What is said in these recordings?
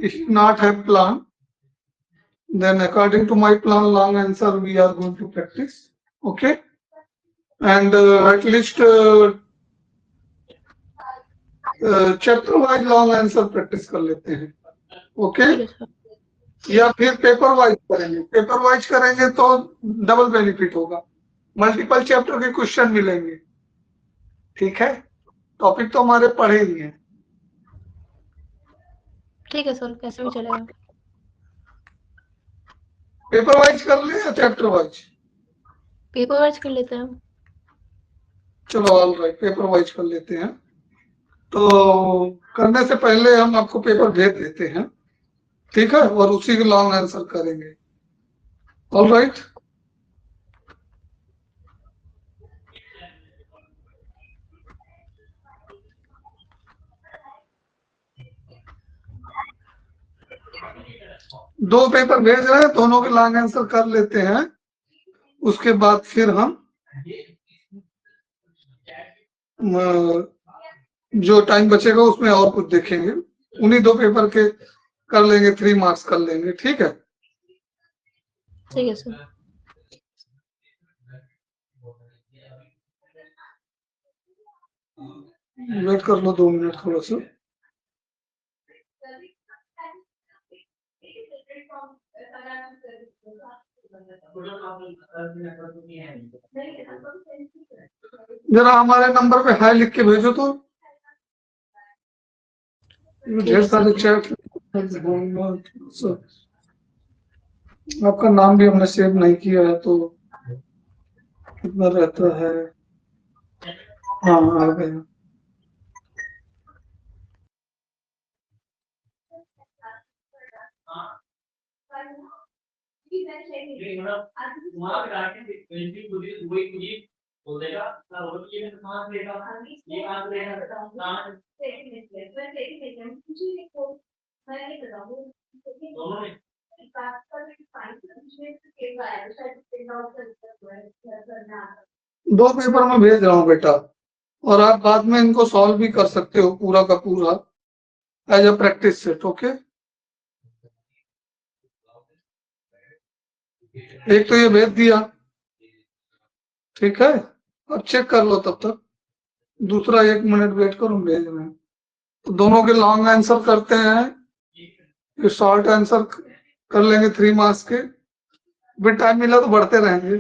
If you not have plan, then according to my plan, long answer we are going to practice. Okay, and at least chapter wise long answer practice कर लेते हैं. Okay, या फिर paper wise करेंगे. Paper wise करेंगे तो double benefit होगा, multiple chapter के क्वेश्चन मिलेंगे. ठीक है, टॉपिक तो हमारे पढ़े ही हैं. ठीक है सर, कैसे भी चलेगा. पेपर वाइज कर ले या चैप्टर वाइज? पेपर वाइज कर लेते हैं. चलो ऑल राइट, पेपर वाइज कर लेते हैं. तो करने से पहले हम आपको पेपर भेज देते हैं. ठीक है, और उसी के लॉन्ग आंसर करेंगे. All right. दो पेपर भेज रहे हैं, दोनों के लॉन्ग आंसर कर लेते हैं. उसके बाद फिर हम जो टाइम बचेगा उसमें और कुछ देखेंगे. उन्हीं दो पेपर के कर लेंगे, 3 मार्क्स कर लेंगे. ठीक है. ठीक है सर. वेट कर लो 2 मिनट थोड़ा सा. जरा हमारे नंबर पे हाई लिख के भेजो तो. ढेर सारे चैट. आपका नाम भी हमने सेव नहीं किया है तो कितना रहता है. हाँ आ गया. दो पेपर में भेज रहा हूँ बेटा, और आप बाद में इनको सॉल्व भी कर सकते हो पूरा का पूरा as a practice set. Okay, एक तो ये भेज दिया. ठीक है, अब चेक कर लो तब तक. दूसरा 1 मिनट वेट करो, भेज रहे हैं. तो दोनों के लॉन्ग आंसर करते हैं, ये शॉर्ट आंसर कर लेंगे 3 मार्क्स के. भी टाइम मिला तो बढ़ते रहेंगे.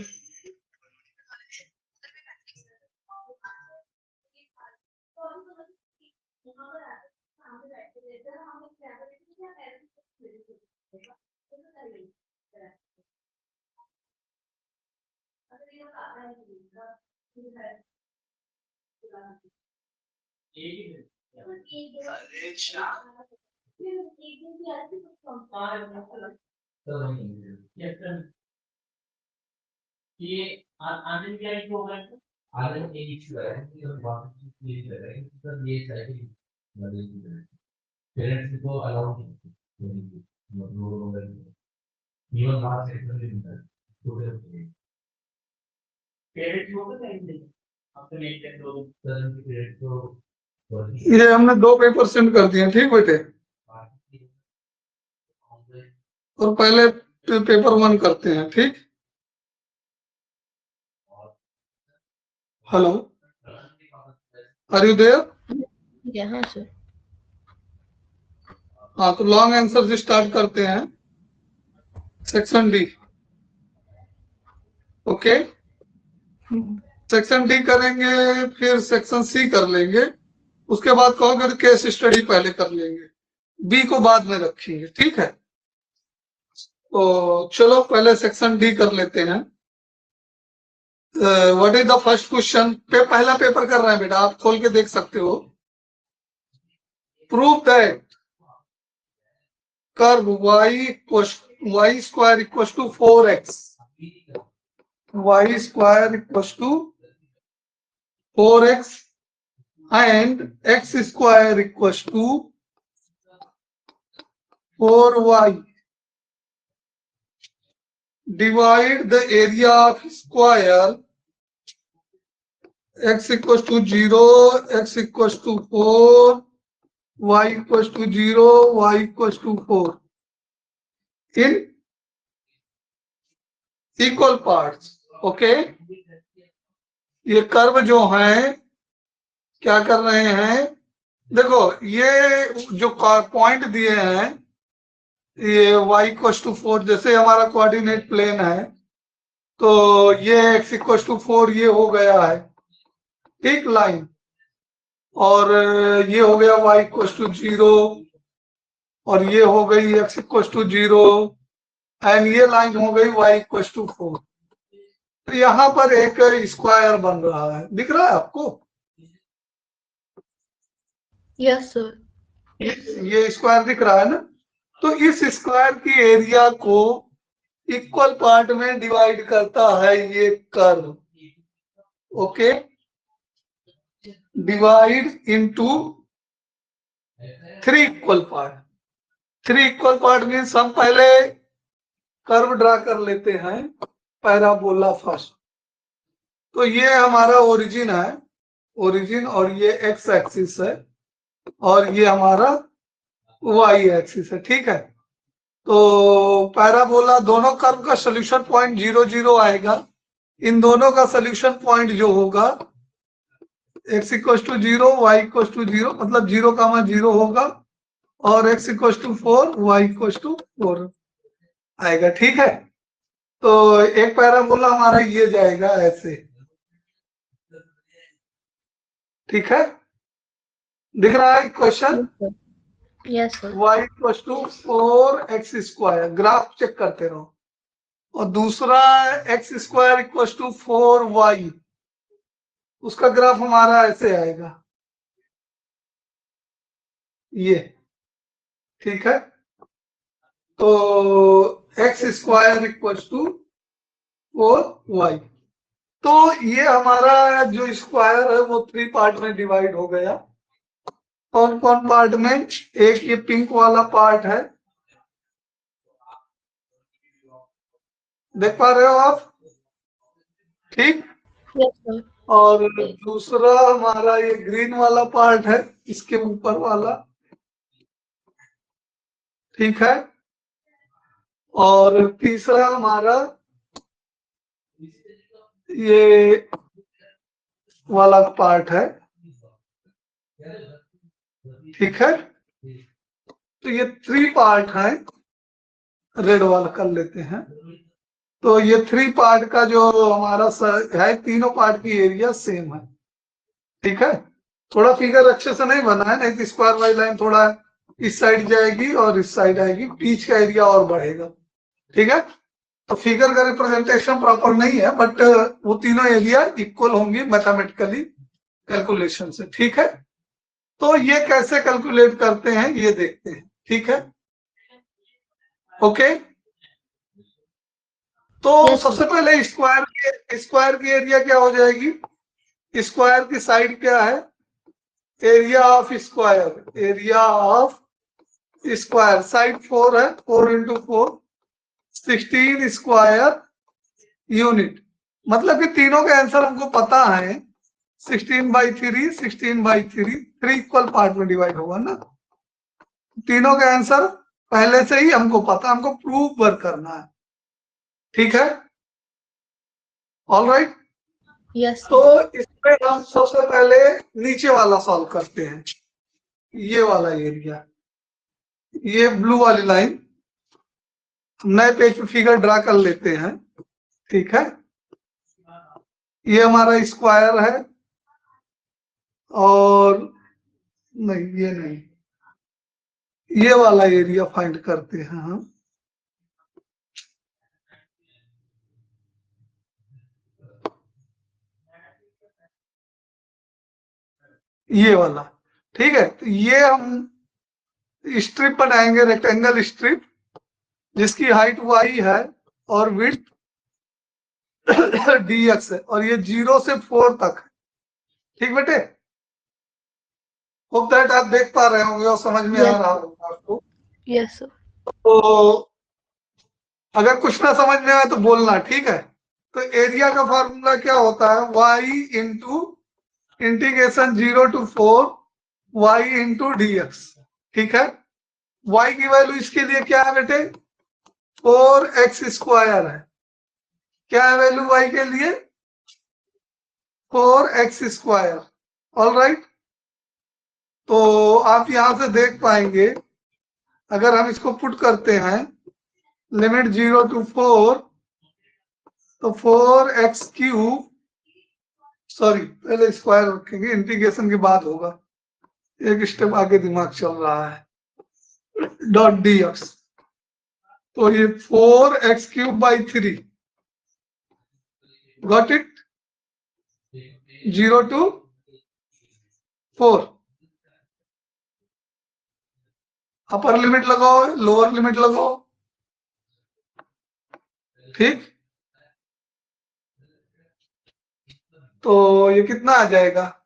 ये हमने 2 पेपर सेंड कर दिए. ठीक बेटे, और पहले पेपर 1 करते हैं. ठीक, हेलो, आर यू देयर? हाँ सर. हाँ, तो लॉन्ग आंसर से स्टार्ट करते हैं. Section D. Okay, section D करेंगे, फिर सेक्शन सी कर लेंगे. उसके बाद कहोगे केस स्टडी पहले कर लेंगे, बी को बाद में रखेंगे. ठीक है, तो चलो पहले सेक्शन डी कर लेते हैं. What is the first question? पहला पेपर कर रहे हैं बेटा, आप खोल के देख सकते हो. Prove that curve y square equals to 4x, y square equals to 4x and x square equals to 4y. Divide the area of square x equals to 0, x equals to 4, y equals to 0, y equals to 4 in equal parts. Okay, ये curve जो है क्या कर रहे हैं, देखो ये जो पॉइंट दिए हैं ये y इक्वल टू 4, जैसे हमारा कोऑर्डिनेट प्लेन है तो ये x इक्वल टू 4 ये हो गया है, ठीक लाइन, और ये हो गया y इक्वल टू 0 और ये हो गई x इक्वल टू 0 एंड ये लाइन हो गई y इक्वल टू 4। तो यहाँ पर एक स्क्वायर बन रहा है, दिख रहा है आपको? Yes sir. ये स्क्वायर दिख रहा है ना, तो इस स्क्वायर की एरिया को इक्वल पार्ट में डिवाइड करता है ये curve. Okay, divide into 3 equal part. 3 equal part means हम पहले कर्व ड्रा कर लेते हैं, पैराबोला फर्स्ट। तो ये हमारा ओरिजिन है, ओरिजिन, और ये एक्स एक्सिस है और ये हमारा वाई एक्सिस है, ठीक है। तो पैराबोला दोनों कर्व का सोल्यूशन पॉइंट 0 0 आएगा। इन दोनों का सोल्यूशन पॉइंट जो होगा x equal to 0, y equal to 0, मतलब 0, 0 होगा, और x equal to 4, y equal to 4 आएगा, ठीक है। तो एक पैराबोला हमारा ये जाएगा ऐसे, ठीक है, दिख रहा है question? Yes sir. y equal to 4x square, graph check करते रहो, और दूसरा x square equal to 4y, उसका ग्राफ हमारा ऐसे आएगा, ये, ठीक है। तो x square equal to 4y, तो ये हमारा जो स्क्वायर है वो 3 पार्ट में डिवाइड हो गया। कौन कौन पार्ट में? एक ये पिंक वाला पार्ट है, देख पा रहे हो आप, ठीक, यस सर। और दूसरा हमारा ये ग्रीन वाला पार्ट है, इसके ऊपर वाला, ठीक है, और तीसरा हमारा ये वाला पार्ट है, ठीक है। तो ये 3 पार्ट है, रेड वाला कर लेते हैं। तो ये 3 पार्ट का जो हमारा है, तीनों पार्ट की एरिया सेम है, ठीक है। थोड़ा फिगर अच्छे से नहीं बना है, नहीं तो स्क्वायर वाली लाइन थोड़ा इस साइड जाएगी और इस साइड आएगी, बीच का एरिया और बढ़ेगा, ठीक है। तो फिगर का रिप्रेजेंटेशन प्रॉपर नहीं है, बट वो तीनों एरिया इक्वल होंगी मैथमेटिकली कैलकुलेशन से, ठीक है। तो ये कैसे कैलकुलेट करते हैं ये देखते हैं, ठीक है, ओके। तो सबसे पहले स्क्वायर की एरिया क्या हो जाएगी? स्क्वायर की साइड क्या है? Area of square, area of square, side 4 है, 4 इंटू 4, 16 स्क्वायर यूनिट। मतलब कि तीनों का आंसर हमको पता है, 16/3, 16/3, 3 इक्वल पार्ट में डिवाइड होगा ना। तीनों का आंसर पहले से ही हमको पता, हमको प्रूफ वर्क करना है, ठीक है, ऑल राइट। यस। तो इसमें हम सबसे पहले नीचे वाला सॉल्व करते हैं, ये वाला एरिया, ये ब्लू वाली लाइन नए पेज पे फिगर ड्रा कर लेते हैं, ठीक है। ये हमारा स्क्वायर है, और नहीं ये नहीं, ये वाला एरिया फाइंड करते हैं हम, ये वाला, ठीक है। तो ये हम स्ट्रिप बनाएंगे, रेक्टेंगल स्ट्रिप, जिसकी हाइट y है और विड्थ dx है, और ये 0 से 4 तक है, ठीक बेटे। होप दैट आप देख पा रहे होंगे और समझ में आ रहा होगा आपको। Yes sir. तो अगर कुछ ना समझ में आए तो बोलना, ठीक है। तो एरिया का फॉर्मूला क्या होता है? y into integration 0 to 4 y into dx, ठीक है। y की वैल्यू इसके लिए क्या है बेटे, 4x स्क्वायर है। क्या है वैल्यू y के लिए, 4x स्क्वायर। ऑल राइट, तो आप यहां से देख पाएंगे अगर हम इसको पुट करते हैं लिमिट 0 to 4, तो 4x³ सॉरी पहले स्क्वायर रखेंगे, इंटीग्रेशन के बाद होगा, एक स्टेप आगे दिमाग चल रहा है, डॉट dx, तो ये 4x³/3, got it, 0 to 4। Upper limit लगाओ, लोअर लिमिट लगाओ, ठीक। तो ये कितना आ जाएगा,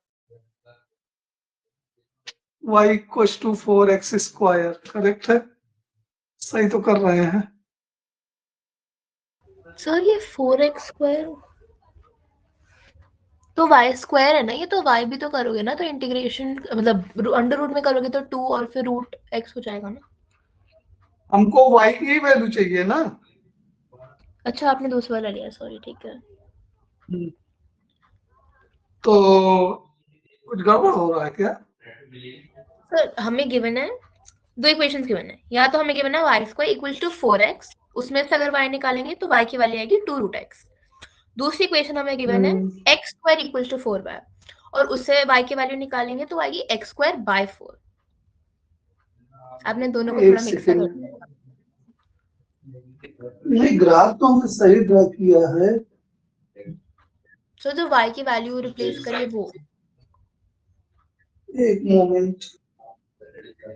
y equals to 4x², correct है, सही तो कर रहे हैं। सर ये 4x² तो y² है ना, ये तो y भी तो करोगे ना, तो इंटीग्रेशन मतलब अंडर रूट में करोगे तो 2 और फिर √x हो जाएगा ना। हमको y की वैल्यू चाहिए ना। अच्छा आपने दूसरा वाला लिया, सॉरी, ठीक है। तो कुछ गड़बड़ हो रहा है क्या? सर हमें गिवन है, दो इक्वेशंस गिवन है, या तो हमें गिवन है y² इक्वल टू 4x, उसमें से अगर y निकालेंगे तो y की वैल्यू आएगी 2√x। दूसरी इक्वेशन हमें गिवन है x² इक्वल टू 4y, और उससे y की वैल्यू निकालेंगे तो आएगी x²/4। आपने दोनों को थोड़ा मिक्स कर दिया। नहीं, ग्राफ तो हमने सही ड्रा किया है। सो जो y की वैल्यू रिप्लेस करिए वो। एक मोमेंट, y,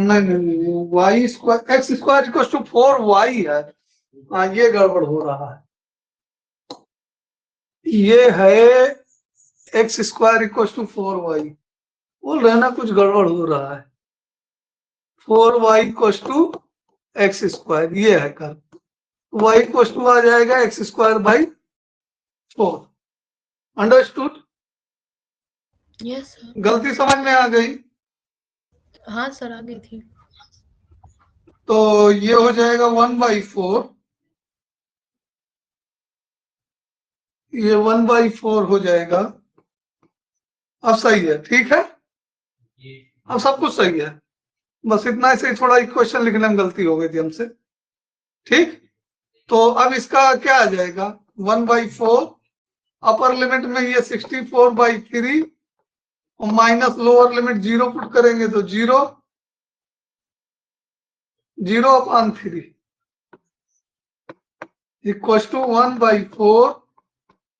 नहीं, y² x² equal to 4y है। हाँ, ये गड़बड़ हो रहा है, ये है x² इक्वल टू 4y, बोल रहे ना कुछ गड़बड़ हो रहा है। 4y इक्वल टू x², ये है कर, y इक्वल टू आ जाएगा x²/4। अंडरस्टूड? Yes sir. गलती समझ में आ गई? हाँ सर आ गई थी। तो ये हो जाएगा 1/4, ये 1/4 हो जाएगा। अब सही है, ठीक है, अब सब कुछ सही है, बस इतना से थोड़ा इक्वेशन लिखने में गलती हो गई थी हमसे, ठीक। तो अब इसका क्या आ जाएगा, 1/4, अपर लिमिट में ये 64/3 और माइनस लोअर लिमिट 0 पुट करेंगे तो 0/3 इक्वल टू 1/4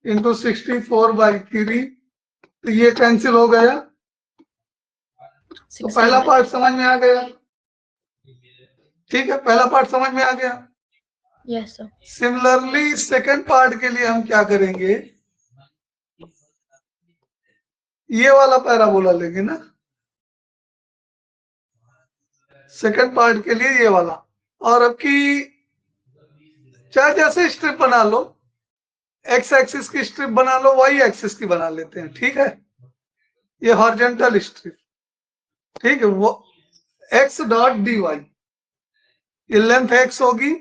इंटू 64/3, तो ये कैंसिल हो गया। तो पहला पार्ट समझ में आ गया, ठीक है, पहला पार्ट समझ में आ गया। Yes sir. Similarly second part के लिए हम क्या करेंगे, ये वाला पैराबोला लेंगे ना, सेकंड पार्ट के लिए ये वाला, और अब की चाहे जैसे स्ट्रिप बना लो, एक्स एक्सिस की स्ट्रिप बना लो, वाई एक्सिस की बना लेते हैं, ठीक है, ये हॉरिजॉन्टल स्ट्रिप, ठीक है, वो x.dy, ये लेंथ x होगी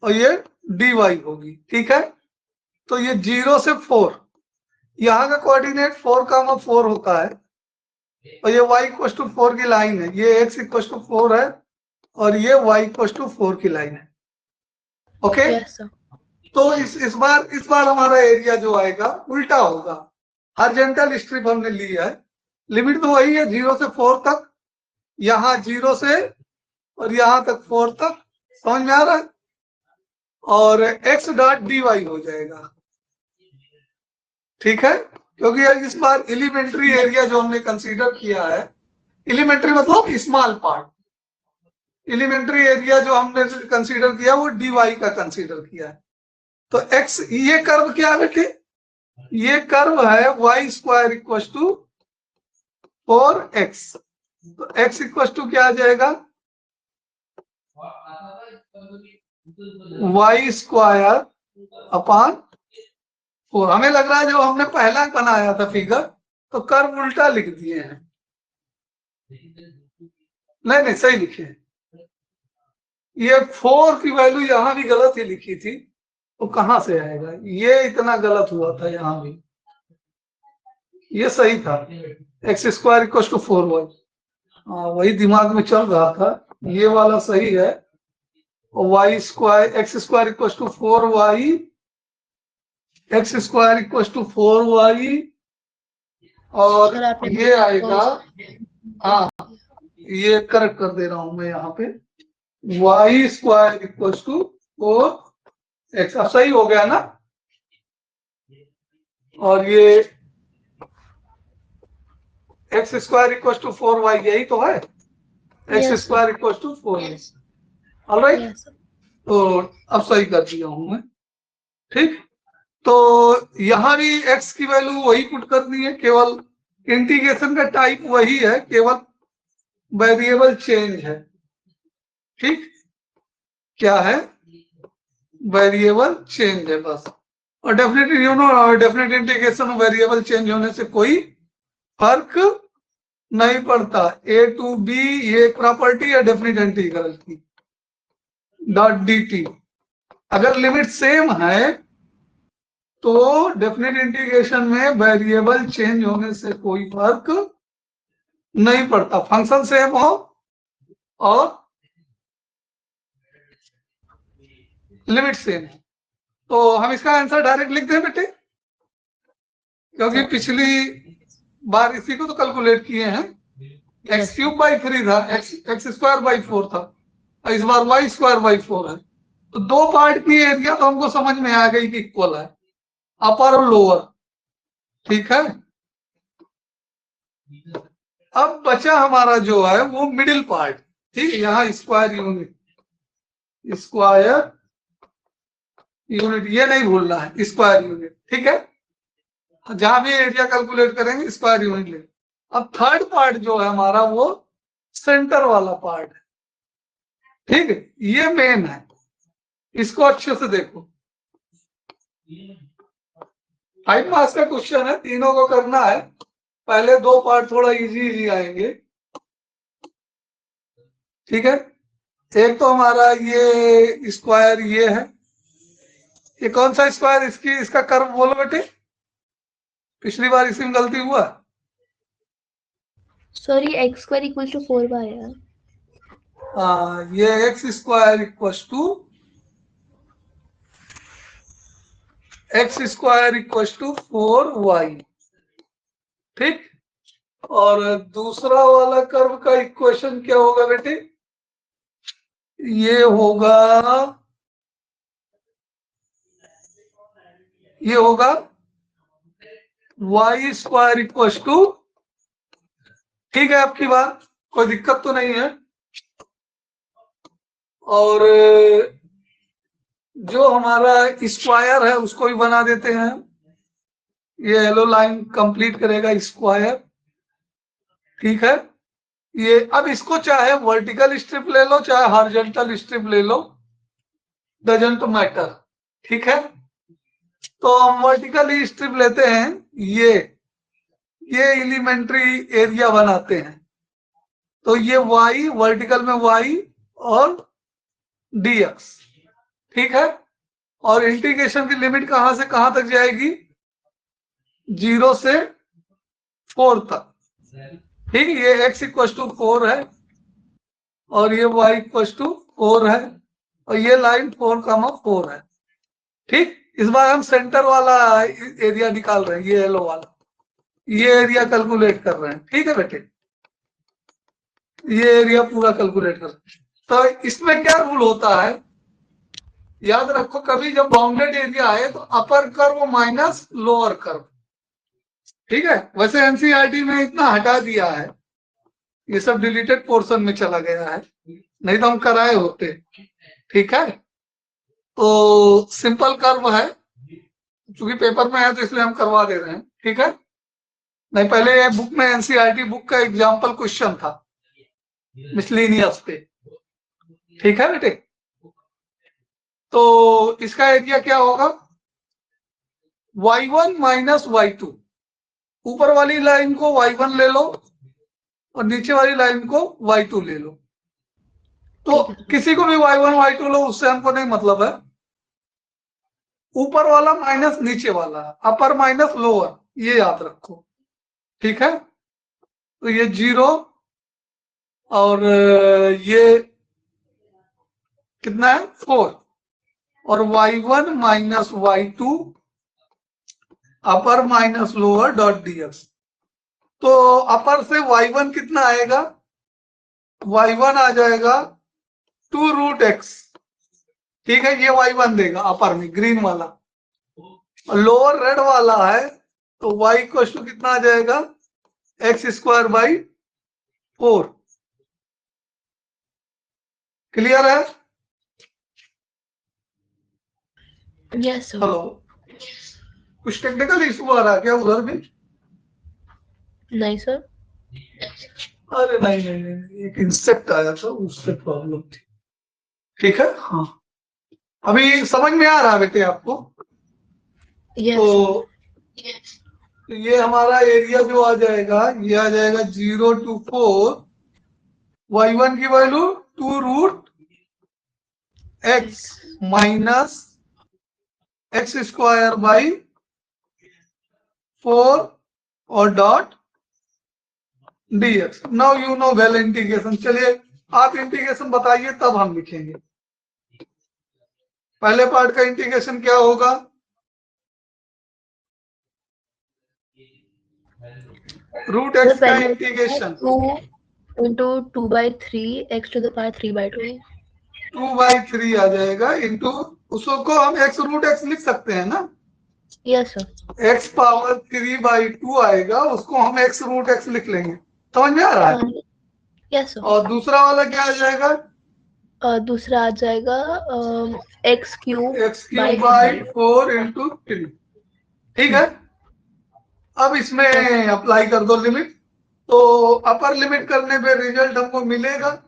और ये dy होगी, ठीक है। तो ये 0 से 4, यहाँ का कोऑर्डिनेट 4,4 होता है, और ये y इक्वल टू 4 की लाइन है, ये x इक्वल टू 4 है और ये y इक्वल टू 4 की लाइन है, ओके। Yes sir. तो इस बार हमारा एरिया जो आएगा उल्टा होगा, हॉरिजॉन्टल स्ट्रिप हमने ली है, लिमिट तो वही है 0 से 4 तक, यहाँ 0 से और यहाँ तक 4 तक, समझ में आ रहा है, और x.dy हो जाएगा, ठीक है, क्योंकि इस बार एलिमेंट्री एरिया जो हमने कंसीडर किया है, एलिमेंट्री मतलब स्मॉल पार्ट, एलिमेंट्री एरिया जो हमने कंसीडर किया वो dy का कंसीडर किया है। तो x, ये कर्व क्या है बेटे, ये कर्व है y² इक्वल टू 4x, तो x इक्वल टू क्या आ जाएगा, y स्क्वायर अपॉन 4। हमें लग रहा है जो हमने पहला बनाया था फिगर तो कर्व उल्टा लिख दिए हैं। नहीं नहीं सही लिखे हैं। ये 4 की वैल्यू यहां भी गलत ही लिखी थी, तो कहां से आएगा, ये इतना गलत हुआ था यहां भी, ये सही था, x square equal to 4y। वही दिमाग में चल रहा था, ये वाला सही है। Y square x square equal to 4y, x square equal to 4y, और सर आपने ये आएगा, हाँ ये करेक्ट कर दे रहा हूं मैं यहाँ पे, Y square equal to 4x, अब सही हो गया ना। और ये x square equal to 4y, यही तो है, x square equal to 4x। Alright, तो अब सही कर दिया हूं मैं, ठीक। तो यहां भी x की वैल्यू वही पुट करनी है, केवल इंटीग्रेशन का टाइप वही है, केवल वेरिएबल चेंज है, ठीक। क्या है, वेरिएबल चेंज है बस। और definitely you know, definite integration variable change होने से कोई फर्क नहीं पड़ता। ए टू बी ये एक प्रॉपर्टी है डेफिनेट इंटीग्रल की, डॉट dt। अगर लिमिट सेम है तो डेफिनेट इंटीग्रेशन में वेरिएबल चेंज होने से कोई फर्क नहीं पड़ता, फंक्शन सेम हो और लिमिट सेम। तो हम इसका आंसर डायरेक्ट लिख दें बेटे, क्योंकि पिछली बार इसी को तो कैलकुलेट किए हैं, एक्स क्यूब बाई 3 था, एक्स स्क्वायर बाई 4 था, इस बार वाई स्क्वायर बाई 4 है। तो दो पार्ट की एरिया तो हमको समझ में आ गई कि इक्वल है, अपर और लोअर, ठीक है। अब बचा हमारा जो है वो मिडिल पार्ट, ठीक है। यहाँ स्क्वायर यूनिट, स्क्वायर यूनिट ये नहीं भूलना है, स्क्वायर यूनिट, ठीक है। जहां भी एरिया कैलकुलेट करेंगे स्क्वायर यूनिट ले। अब थर्ड पार्ट जो है हमारा वो सेंटर वाला पार्ट है, ठीक है, ये मेन है, इसको अच्छे से देखो। 5 मार्क्स का क्वेश्चन है, तीनों को करना है। पहले दो पार्ट थोड़ा इजी आएंगे, ठीक है। एक तो हमारा ये स्क्वायर ये है, ये कौन सा स्क्वायर, इसका कर्व बोलो बेटे, पिछली बार इसी में गलती हुआ। Sorry x square equal to 4y है। ये x square equal to 4y, ठीक। और दूसरा वाला कर्व का इक्वेशन क्या होगा बेटे, ये होगा वाई स्क्वायर इक्वल टू, ठीक है आपकी बात, कोई दिक्कत तो नहीं है। और जो हमारा स्क्वायर है उसको भी बना देते हैं, ये येलो लाइन कंप्लीट करेगा स्क्वायर, ठीक है। ये अब इसको चाहे वर्टिकल स्ट्रिप ले लो चाहे हॉरिजॉन्टल स्ट्रिप ले लो, डजंट मैटर, ठीक है। तो हम वर्टिकल स्ट्रिप लेते हैं, ये एलिमेंट्री एरिया बनाते हैं, तो ये y वर्टिकल में y और dx, ठीक है। और इंटीग्रेशन की लिमिट कहां से कहां तक जाएगी, 0 से 4 तक, ठीक। ये x इक्वल टू 4 है और ये y इक्वल टू 4 है और ये लाइन 4,4 है, ठीक। इस बार हम सेंटर वाला एरिया निकाल रहे हैं, ये येलो वाला, ये एरिया कैलकुलेट कर रहे हैं, ठीक है बेटे, ये एरिया पूरा कैलकुलेट कर रहे हैं। तो इसमें क्या रूल होता है, याद रखो, कभी जब बाउंडेड एरिया है तो upper curve minus lower curve, ठीक है। वैसे एनसीईआरटी में इतना हटा दिया है, ये सब डिलीटेड पोर्शन में चला गया है, नहीं तो हम कराए होते, ठीक है। तो सिंपल कर्व है, क्योंकि पेपर में है तो इसलिए हम करवा दे रहे हैं, ठीक है। नहीं, पहले ये बुक में एनसीईआरटी बुक का एग्जाम्पल क्वेश्चन था मिसलेनियस पे, ठीक है बेटे। तो इसका एरिया क्या होगा, y1 माइनस y2, ऊपर वाली लाइन को y1 ले लो और नीचे वाली लाइन को y2 ले लो। तो किसी को भी y1 y2 लो, उससे हमको नहीं मतलब है। ऊपर वाला माइनस नीचे वाला, अपर माइनस लोअर, ये याद रखो, ठीक है। तो ये 0 और ये कितना है 4, और y1 माइनस y2 अपर माइनस लोअर डॉट dx। तो अपर से y1 कितना आएगा, y1 आ जाएगा 2√x, ठीक है। ये y1 देगा अपर में, ग्रीन वाला। लोअर रेड वाला है तो y इक्वल टू कितना आ जाएगा, x² बाई 4। क्लियर है? Yes sir. हेलो, कुछ टेक्निकल इशू आ रहा है क्या उधर भी? नहीं सर। अरे नहीं नहीं नहीं, एक इंसेक्ट आया था, उससे प्रॉब्लम थी, ठीक है। हाँ, अभी समझ में आ रहा है बेटे आपको? यस तो ये हमारा एरिया जो आ जाएगा, ये आ जाएगा 0 to 4, y1 की value 2√x minus x² by 4 और dot dx। Now you know well integration. चलिए आप इंटीग्रेशन बताइए, तब हम लिखेंगे। पहले पार्ट का इंटीग्रेशन क्या होगा, √x का integration 2 into 2/3 x to the power 3/2। 2/3 आ जाएगा इंटू, उसको हम x√x लिख सकते हैं ना। Yes sir. x पावर 3/2 आएगा, उसको हम x√x लिख लेंगे। समझ में आ रहा है? Yes sir. और दूसरा वाला क्या आ जाएगा, दूसरा आ जाएगा x³ बाई 4 into 3, ठीक है। अब इसमें अप्लाई कर दो लिमिट, तो अपर लिमिट करने पे रिजल्ट हमको मिलेगा,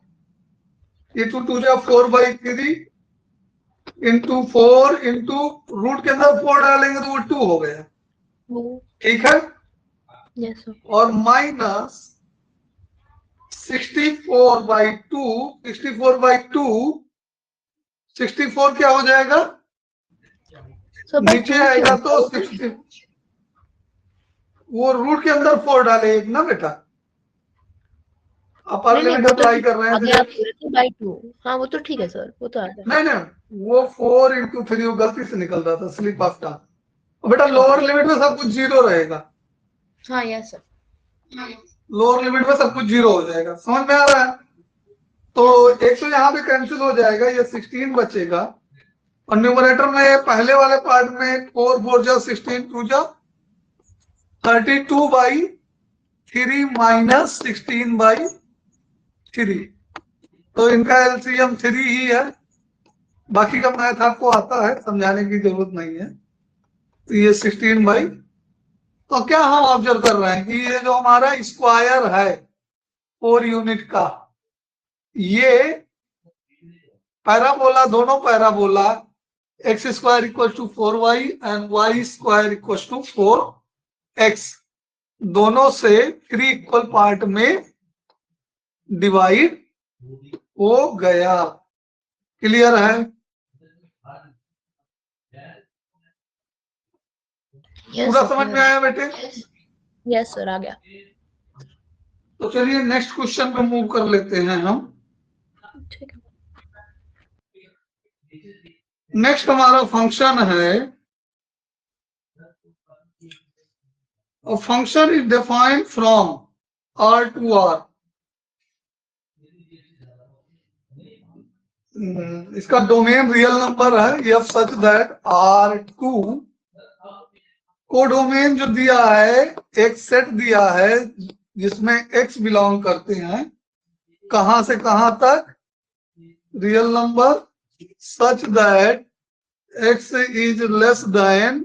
ये 2 जा 4/3 इंटू 4 इंटू रूट के अंदर 4 डालेंगे तो वो 2 हो गया, ठीक है। Yes sir. और माइनस 64/2, 64/2, 64 क्या हो जाएगा, नीचे आएगा तो 60, वो रूट के अंदर 4 डाले एक ना बेटा, अपर लिमिट अप्लाई कर रहे हैं। बाई 2, हाँ वो तो ठीक है सर, वो तो आ गया। नहीं नहीं, वो 4 into 3 वो गलती से निकल रहा था, स्लिप ऑफ टंग। बेटा लोअर लिमिट में सब कुछ 0 रहेगा। हाँ यस सर। लोअर लिमिट में सब कुछ 0 हो जाएगा, समझ में आ रहा है? तो एक तो यहाँ पे कैंसिल हो जाएगा, ये 16 बचेगा, और न्यूमरेटर में पहले वाले पार्ट में 4 4 जा 16, 2 जा 32/3 माइनस 16/3। तो इनका एलसीएम 3 ही है, बाकी का मैथ आपको आता है, समझाने की जरूरत नहीं है। तो ये 16 तो क्या हम ऑब्जर्व कर रहे हैं कि ये जो हमारा स्क्वायर है 4 यूनिट का, ये पैराबोला, दोनों parabola x² equal to 4y and y² equal to 4x, दोनों से 3 इक्वल पार्ट में डिवाइड हो गया। क्लियर है? पूरा समझ में आया बेटे? यस सर, आ गया। तो चलिए नेक्स्ट क्वेश्चन पे मूव कर लेते हैं हम। ठीक है। नेक्स्ट हमारा फंक्शन है, और function is defined from R to R। इसका डोमेन रियल नंबर है F such that R2, codomain जो दिया है, एक सेट दिया है जिसमें x बिलोंग करते हैं, कहां से कहां तक, real number such that x is less than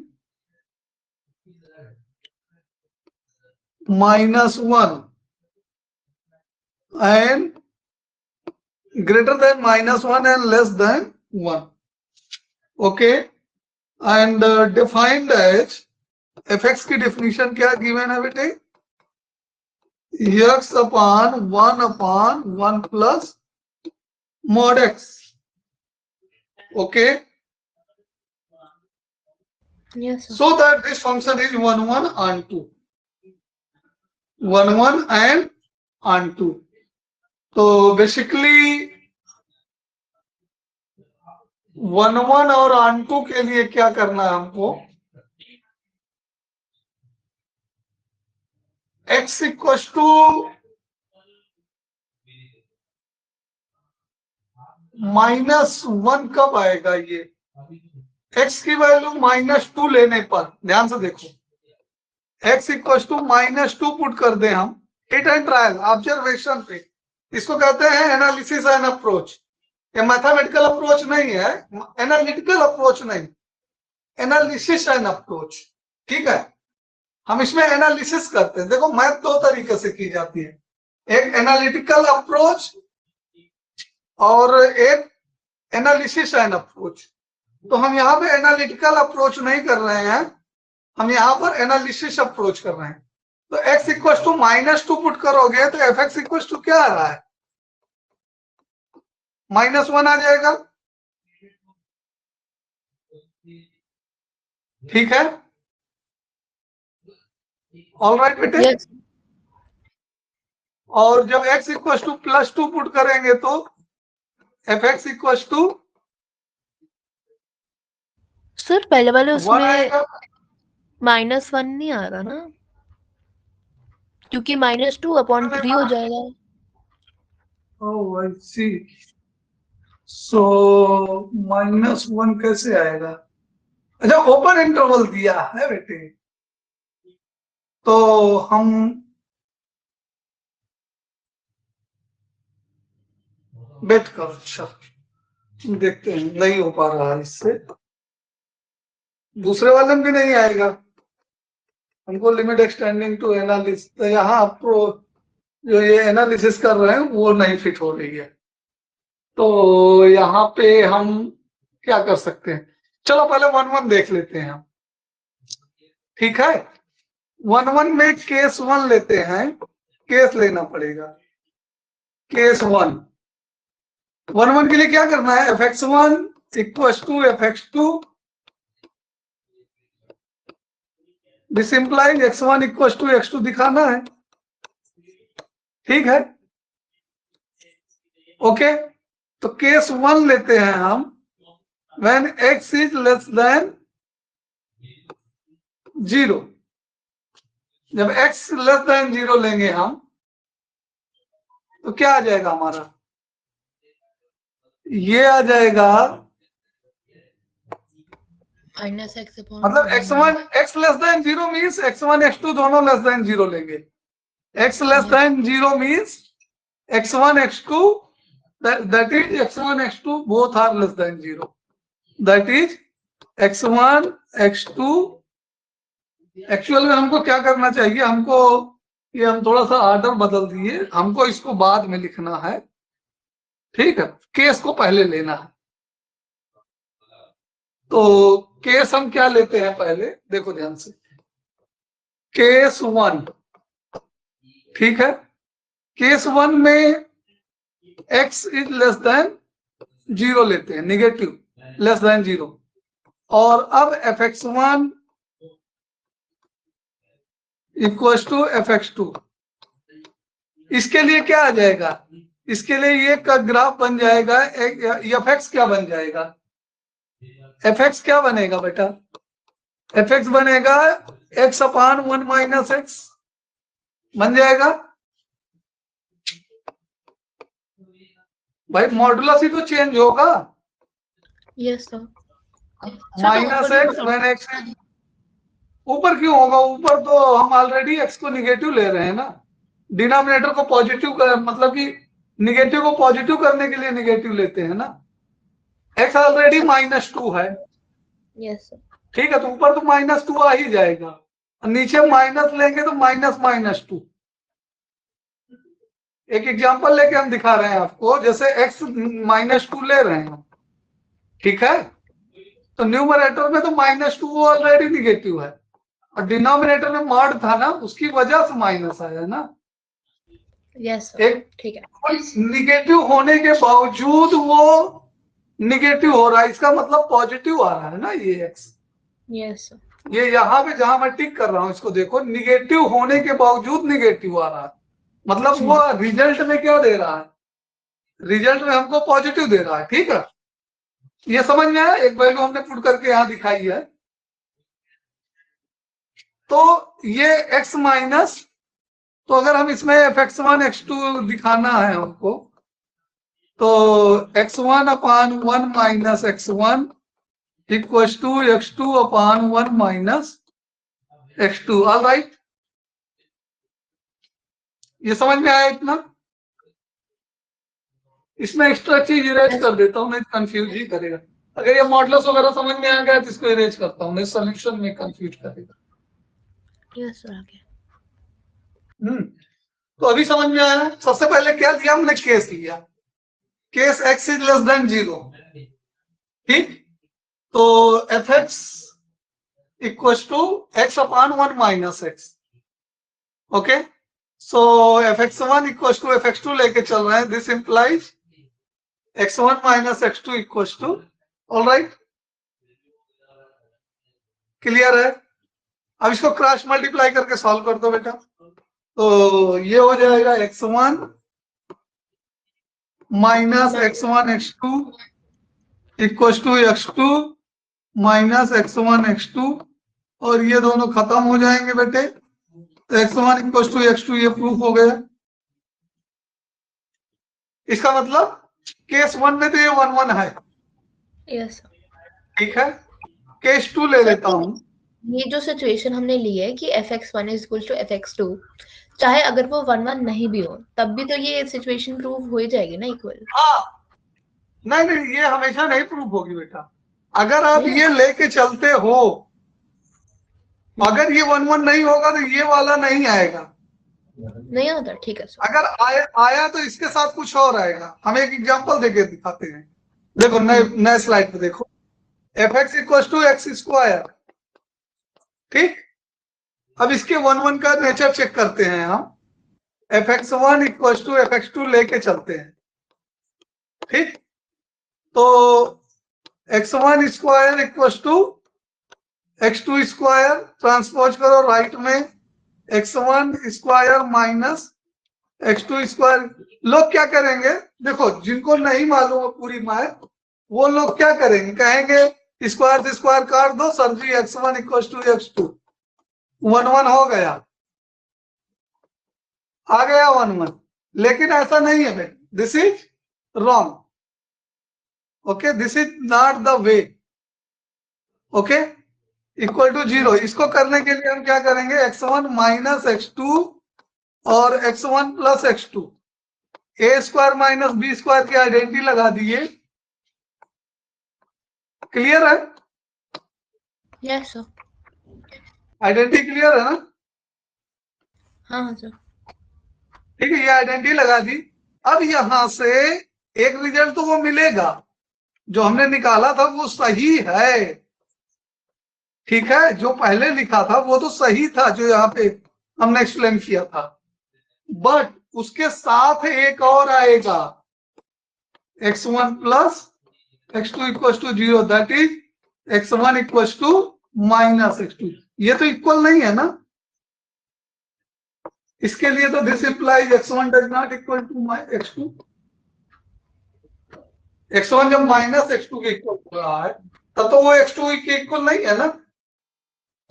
-1 and greater than -1 and less than 1. Okay, and defined as fx की definition क्या given है बेटे? x upon 1 plus mod x. Okay, Yes, sir. so that this function is 1 1 and 2. 1 1 and 2. तो basically 1 1 और आन 2 के लिए क्या करना है हमको? x इक्वल टू -1 कब आएगा? ये x की वैल्यू -2 लेने पर, ध्यान से देखो, x इक्वल टू -2 पुट कर दे हम, हिट एंड ट्रायल ऑब्जर्वेशन पे, इसको कहते हैं एनालिसिस एंड अप्रोच। ये मैथमेटिकल अप्रोच नहीं है, एनालिटिकल अप्रोच नहीं, एनालिसिस एंड अप्रोच। ठीक है, हम इसमें एनालिसिस करते हैं। देखो मैथ दो तरीके से की जाती है, एक एनालिटिकल अप्रोच और एक एनालिसिस एंड अप्रोच। तो हम यहाँ पे एनालिटिकल अप्रोच नहीं कर रहे हैं, हम यहाँ पर एनालिसिस अप्रोच कर रहे हैं। तो x इक्वल टू -2 पुट करोगे तो एफ एक्स इक्वल टू क्या आ रहा है? -1 आ जाएगा। ठीक है, ऑल राइट बेटे। Yes. और जब x इक्वल टू +2 पुट करेंगे तो f x equal to sir पहले वाले 1 उसमें आएगा। -1 नहीं आ रहा ना, क्योंकि -2/3 हो जाएगा। Oh, I see. So -1 कैसे आएगा? अच्छा, ओपन इंटरवल दिया है बेटे, तो हम वेट करो। अच्छा, देखते हैं, नहीं हो पा रहा है इससे, दूसरे वाले में भी नहीं आएगा। हमको लिमिट एक्सटेंडिंग टू एनालिसिस, तो यहाँ आपको जो ये एनालिसिस कर रहे हैं वो नहीं फिट हो रही है। तो यहाँ पे हम क्या कर सकते हैं? चलो पहले 1 1 देख लेते हैं हम। ठीक है, 1 1 में केस 1 लेते हैं, केस लेना पड़ेगा। केस 1 1 1 के लिए क्या करना है? fx1 equal to fx2, this implies x1 equal to x2 दिखाना है। ठीक है, ओके। तो केस 1 लेते हैं हम, when x is less than 0। जब x लेस देन 0 लेंगे हम तो क्या आ जाएगा हमारा? ये आ जाएगा, -x मतलब x less than 0 means x1 x2 दोनों लेस देन 0 लेंगे। x less than 0 means x1 x2, that is x1 x2 both are less than 0, that is x1 x2। Actual में हमको क्या करना चाहिए? हमको ये हम थोड़ा सा ऑर्डर बदल दिए, हमको इसको बाद में लिखना है। ठीक है, केस को पहले लेना है। तो केस हम क्या लेते हैं पहले, देखो ध्यान से, केस 1। ठीक है, केस 1 में x इज लेस देन 0 लेते हैं, निगेटिव लेस देन 0। और अब fx1 इक्वल टू fx2, इसके लिए क्या आ जाएगा? इसके लिए ये का ग्राफ बन जाएगा, fx क्या बन जाएगा? fx क्या बनेगा बेटा? fx बनेगा x/1 - x बन जाएगा। भाई मॉडुलस ही तो चेंज होगा। Yes sir. -x when x ऊपर क्यों होगा? ऊपर तो हम ऑलरेडी x को निगेटिव ले रहे हैं ना, डिनोमिनेटर को पॉजिटिव कर, मतलब कि निगेटिव को पॉजिटिव करने के लिए निगेटिव लेते हैं ना। x ऑलरेडी -2 है। Yes sir. ठीक है, तो ऊपर तो -2 आ ही जाएगा। नीचे माइनस लेंगे तो माइनस माइनस 2। एक एग्जांपल लेके हम दिखा रहे हैं आपको, जैसे x -2 ले रहे हैं, ठीक है, तो न्यूमरेटर में तो -2 ऑलरेडी निगेटिव है और डिनोमिनेटर में मॉड था ना, उसकी वजह से माइनस आया ना। यस एक ठीक है। निगेटिव होने के बावजूद वो निगेटिव हो रहा है, इसका मतलब पॉजिटिव आ रहा है ना ये x। यस ये यहाँ पे जहां मैं टिक कर रहा हूं इसको देखो, निगेटिव होने के बावजूद निगेटिव आ रहा है, मतलब वो रिजल्ट में क्या दे रहा है, रिजल्ट में हमको पॉजिटिव दे रहा है। ठीक है, ये समझ में आया? एक वैल्यू हमने पुट करके यहाँ दिखाई है। तो ये x माइनस, तो अगर हम इसमें fx1 x2 दिखाना है हमको, तो x1 upon 1 minus x1 equal to x2 upon 1 minus x2। All right, ये समझ में आया इतना? इसमें एक्स्ट्रा चीज इरेज कर देता हूँ, नहीं कंफ्यूज ही करेगा। अगर ये मॉडल्स वगैरह समझ में आ गया तो इसको इरेज करता हूँ, नहीं सोल्यूशन में कंफ्यूज करेगा। Yes sir, okay. तो अभी समझ में आया? सबसे पहले क्या लिया हमने, केस लिया, case x is less than 0। ठीक, तो fx equal to x upon 1 minus x। Okay, so fx1 equal to fx2 लेके चल रहे हैं, this implies x1 minus x2 equal to. All right, clear है? अब इसको क्रॉस मल्टीप्लाई करके सॉल्व कर दो बेटा, तो ये हो जाएगा x1 minus x1 x2 equal to x2 minus x1 x2, और ये दोनों खत्म हो जाएंगे बेटे, तो x1 इक्वल टू x2 ये प्रूफ हो गया। इसका मतलब केस 1 में तो ये 1 1 है। यस, ठीक है, केस 2 ले लेता हूं। ये जो सिचुएशन हमने ली है कि fx1 is equal to fx2, चाहे अगर वो 1 1 नहीं भी हो तब भी तो ये सिचुएशन प्रूव हो जाएगी ना इक्वल। हाँ, नहीं ये हमेशा नहीं प्रूफ होगी बेटा। अगर आप ये लेके चलते हो, अगर ये 1 1 नहीं होगा तो ये वाला नहीं आएगा, नहीं आता। ठीक है सर, अगर आया तो इसके साथ कुछ और आएगा। हम एक एग्जांपल देके दिखाते हैं, देखो नए स्लाइड पे देखो, fx equal to x square. ठीक, अब इसके 1 1 का नेचर चेक करते हैं हम, fx1 इक्वल टू fx2 लेके चलते हैं। ठीक, तो x1 square equal to x2 square, transpose करो राइट में, x1 square minus x2 square. लोग क्या करेंगे, देखो जिनको नहीं मालूम है पूरी मैथ, वो लोग क्या करेंगे, कहेंगे स्क्वायर से स्क्वायर काट दो sir ji, x1 equal to x2, 1 1 हो गया, आ गया 1 1। लेकिन ऐसा नहीं है बेटा, this is wrong. Okay, this is not the way. Okay, equal to 0, इसको करने के लिए हम क्या करेंगे, x1 माइनस x2 और x1 प्लस x2, ए स्क्वायर माइनस बी स्क्वायर की आइडेंटिटी लगा दिए। क्लियर है? यस सर, आइडेंटिटी क्लियर है ना? हाँ सर। ठीक है, ये आइडेंटिटी लगा दी। अब यहां से एक रिजल्ट तो वो मिलेगा, जो हमने निकाला था वो सही है। ठीक है, जो पहले लिखा था वो तो सही था, जो यहाँ पे हमने एक्सप्लेन किया था, बट उसके साथ एक और आएगा, x1 plus x2 equal to 0, that is x1 equal to minus x2। ये तो इक्वल नहीं है ना, इसके लिए तो this implies x1 does not equal to x2। x1 जब माइनस x2 के इक्वल हो रहा है तब तो वो x2 के इक्वल नहीं है ना।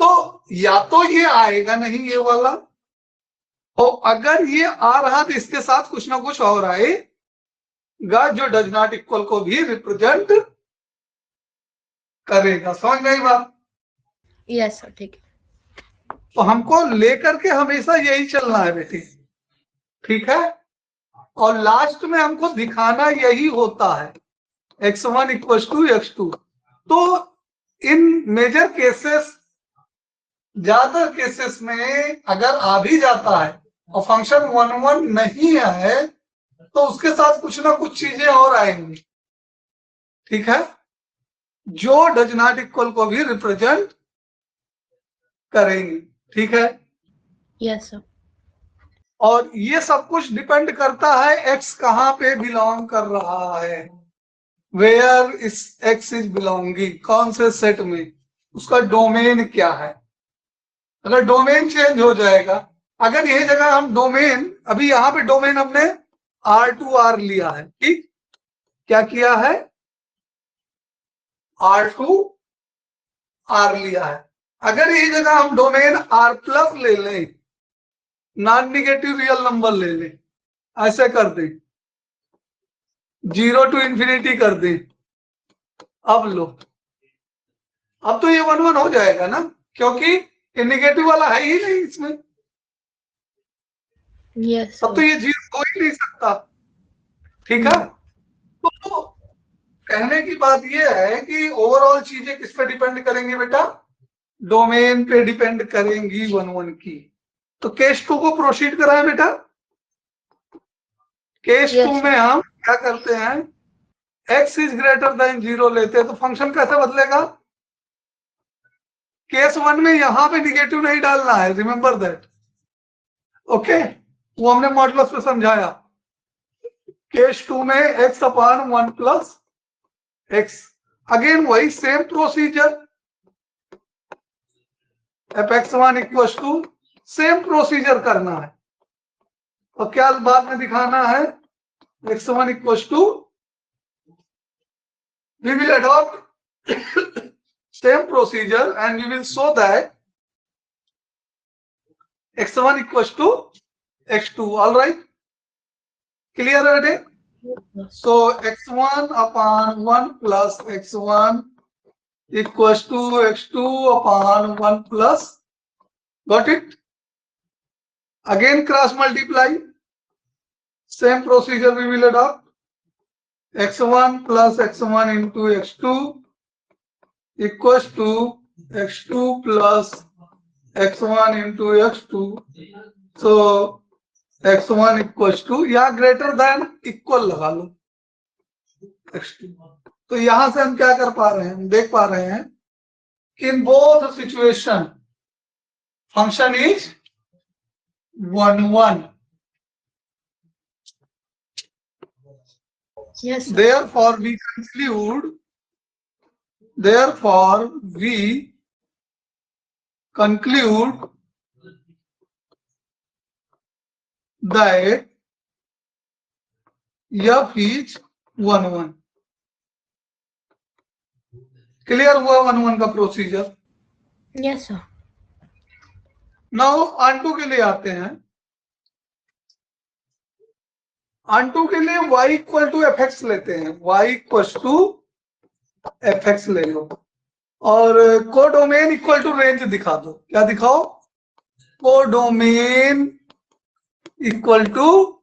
तो या तो ये आएगा नहीं ये वाला, और अगर ये आ रहा तो इसके साथ कुछ ना कुछ और आएगा जो डज नॉट इक्वल को भी रिप्रेजेंट करेगा। समझ में आई बात? यस सर, ठीक है। तो हमको लेकर के हमेशा यही चलना है बेटी, ठीक है, और लास्ट में हमको दिखाना यही होता है, x1 इक्वल टू x2। तो इन मेजर केसेस ज्यादातर केसेस में अगर आ भी जाता है और फंक्शन 1 1 नहीं है तो उसके साथ कुछ ना कुछ चीजें और आएंगी, ठीक है, जो डज नॉट इक्वल को भी रिप्रेजेंट करेंगी, ठीक है। Yes sir. और ये सब कुछ डिपेंड करता है एक्स कहां पे बिलोंग कर रहा है, वेयर इस एक्स इज बिलोंगिंग, कौन से सेट में, उसका डोमेन क्या है। अगर डोमेन चेंज हो जाएगा, अगर यही जगह हम डोमेन, अभी यहां पे डोमेन हमने R2 R लिया है, ठीक, क्या किया है, R2 R लिया है। अगर यही जगह हम डोमेन R प्लस ले लें, नॉन निगेटिव रियल नंबर ले लें, ऐसे कर दें, 0 to infinity कर दें, अब लो, अब तो ये 1 1 हो जाएगा ना, क्योंकि ये निगेटिव वाला है ही नहीं इसमें, यस अब तो ये 0 हो ही नहीं सकता, ठीक है। तो कहने की बात ये है कि ओवरऑल चीजें किस पे डिपेंड करेंगी बेटा, डोमेन पे डिपेंड करेंगी 1 1 की। तो केस 2 को प्रोसीड कराएं बेटा। केस 2 में हम क्या करते हैं, x इज ग्रेटर देन 0 लेते हैं, तो फंक्शन कैसे बदलेगा, केस 1 में यहां पे निगेटिव नहीं डालना है, रिमेंबर दैट, ओके, वो हमने मॉडुलस में समझाया। केस 2 में x upon 1 plus x, again वही same procedure, fx1 equal to, same procedure करना है, और क्या बाद में दिखाना है, x1 equal to, we will adopt same procedure and we will show that x1 equals to x2, all right, clear है बेटे। so x1 upon 1 plus x1 equals to x2 upon 1 plus, got it, again cross multiply, same procedure we will adopt, x1 plus x1 into x2 equals to x2 plus x1 into x2, so x1 equals to, या greater than equal लगा लो x2। तो यहां से हम क्या कर पा रहे हैं, हम देख पा रहे हैं कि in both situation function is 1 1, Yes. therefore we conclude that f is 1 1, clear हुआ 1 1 का procedure. Yes sir. Now on के लिए आते हैं, ऑन के लिए y equal to f x लेते हैं, y equal to f x ले लो, और कोडोमेन इक्वल टू रेंज दिखा दो, क्या दिखाओ, कोडोमेन इक्वल टू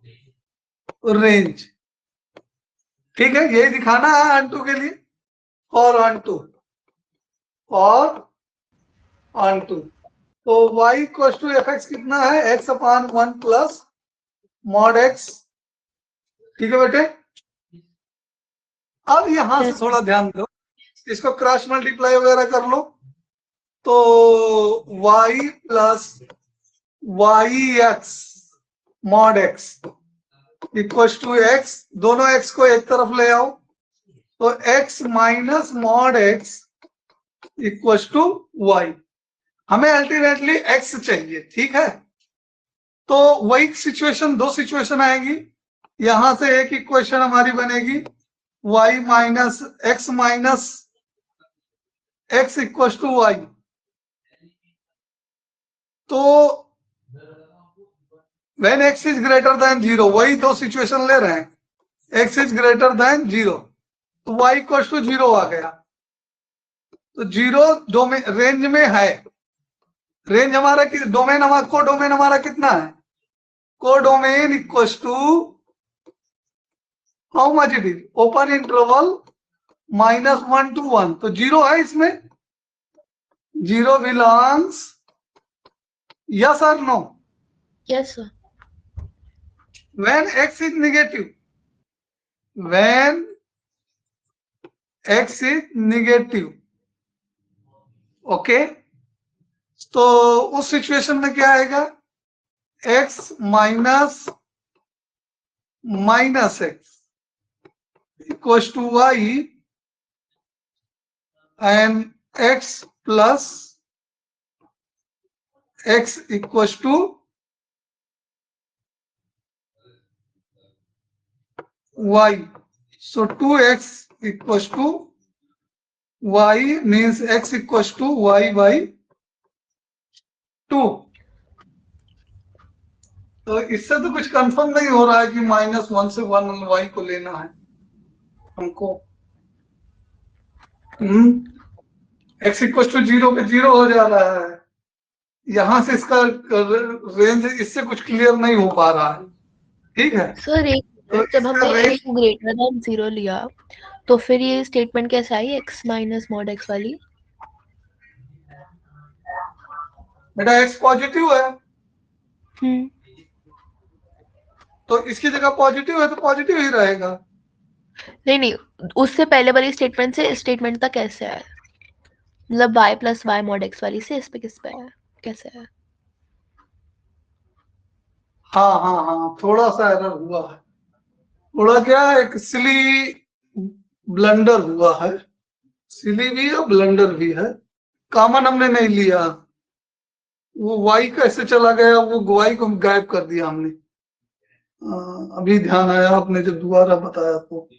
रेंज, ठीक है, यही दिखाना है ऑन के लिए, और ऑन टू, तो y equal to f x कितना है, x upon 1 plus mod x, ठीक है बेटे। अब यहां से थोड़ा ध्यान दो, इसको क्रॉस मल्टीप्लाई वगैरह कर लो, तो y plus y x mod x equal to x, दोनों x को एक तरफ ले आओ, तो x minus mod x equal to y, हमें अल्टीमेटली x चाहिए, ठीक है। तो वही सिचुएशन, दो सिचुएशन आएगी, यहां से एक इक्वेशन हमारी बनेगी y minus x equal to y, तो when x is greater than 0, वही दो सिचुएशन ले रहे हैं, x इज ग्रेटर देन 0, तो y इक्वल टू 0 आ गया, तो 0 डोमेन रेंज में है, रेंज हमारा डोमेन हमारा कोडोमेन हमारा कितना है, codomain equal to how much it is, open interval -1 to 1, तो 0 है इसमें, 0 belongs Yes or no? Yes, sir. When x is negative, when x is negative, okay, तो उस सिचुएशन में क्या आएगा? x minus minus x equals to y and x plus x equals to y. So 2x equals to y means x equals to y by 2. तो इससे तो कुछ confirm नहीं हो रहा है कि -1 से 1 y को लेना है हमको। x इक्वल टू 0 पे 0 हो जा रहा है। यहां से इसका रेंज इससे कुछ क्लियर नहीं हो पा रहा है। ठीक है सर एक तो जब हमने इसका x ग्रेटर देन 0 लिया तो फिर ये स्टेटमेंट कैसे आई x माइनस मॉड x वाली? बेटा x पॉजिटिव है तो इसकी जगह पॉजिटिव है तो पॉजिटिव ही रहेगा। नहीं, उससे पहले वाली स्टेटमेंट से इस स्टेटमेंट तक कैसे आया? मतलब y plus y mod x वाली से इस पे किस पे आया, कैसे आया? हाँ, थोड़ा सा एरर हुआ है। थोड़ा क्या एक सिली ब्लंडर हुआ है। सिली भी है ब्लंडर भी है। कॉमन हमने नहीं लिया। वो y कैसे चला गया, वो y को गायब कर दिया हमने। अभी ध्यान आया आपने जब दोबारा बताया तो।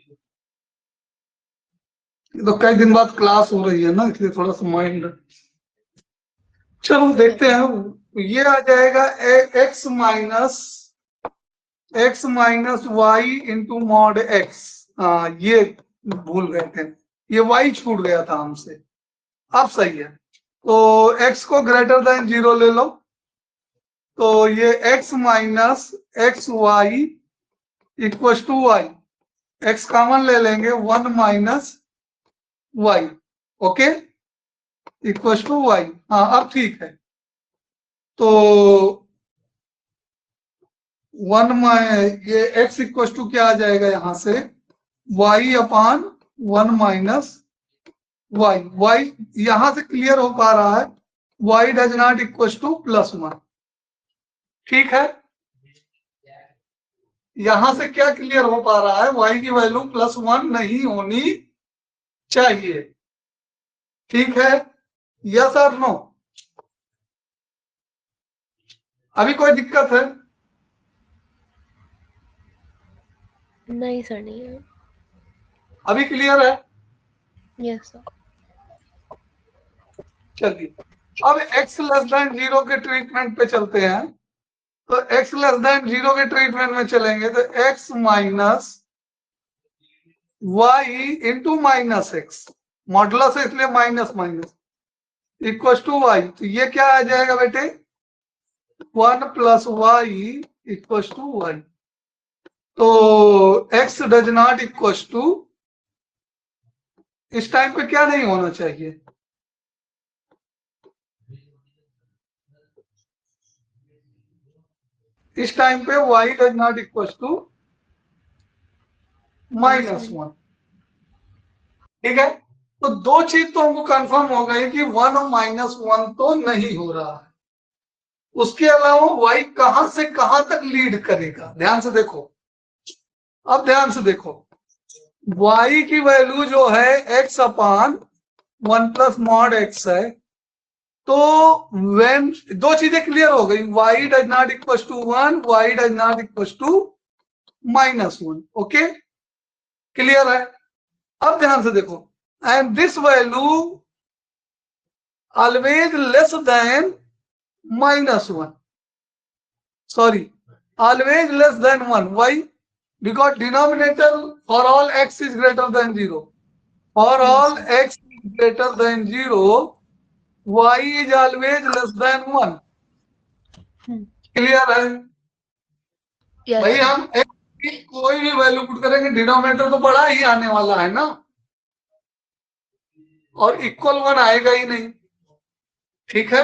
तो कई दिन बाद क्लास हो रही है ना, इसलिए थोड़ा सा माइंड। चलो देखते हैं। ये आ जाएगा x minus y into mod x. ये भूल गए थे, ये y छूट गया था हमसे। अब सही है। तो x को ग्रेटर देन 0 ले लो। तो ये x minus x y equal to y. x common ले लेंगे 1 minus y. Okay equal to y. हाँ अब ठीक है। तो 1 ये x इक्वल टू क्या आ जाएगा यहां से, y upon 1 minus y. Y यहां से क्लियर हो पा रहा है, y does not equal to +1। ठीक है, यहां से क्या क्लियर हो पा रहा है, y की वैल्यू +1 नहीं होनी चाहिए। ठीक है, यस और नो? अभी कोई दिक्कत है? नहीं सर, नहीं है। अभी क्लियर है? Yes sir. चलिए अब x लेस देन 0 के ट्रीटमेंट पे चलते हैं। तो x लेस देन 0 के ट्रीटमेंट में चलेंगे तो x minus y into minus x, modulus है इसलिए minus minus, equal to y. तो ये क्या आ जाएगा बेटे, 1 plus y equal to y. तो x does not equal to, इस टाइम पे क्या नहीं होना चाहिए, इस टाइम पे y does not equal to -1। ठीक है, तो दो चीज तो हमको कंफर्म हो गई कि 1 और -1 तो नहीं हो रहा है। उसके अलावा y कहां से कहां तक लीड करेगा, ध्यान से देखो। अब ध्यान से देखो, y की वैल्यू जो है x upon 1 plus mod x है। तो व्हेन दो चीजें क्लियर हो गई, y does not equal to 1, y does not equal to -1। Okay clear है? अब ध्यान से देखो, and this value always less than -1, sorry, always less than 1. Why? Because denominator for all x is greater than 0. For all x is greater than 0, y is always less than 1. Clear है? Yes, भाई sir. हम x की कोई भी value put करेंगे, denominator तो बड़ा ही आने वाला है ना, और इक्वल 1 आएगा ही नहीं। ठीक है,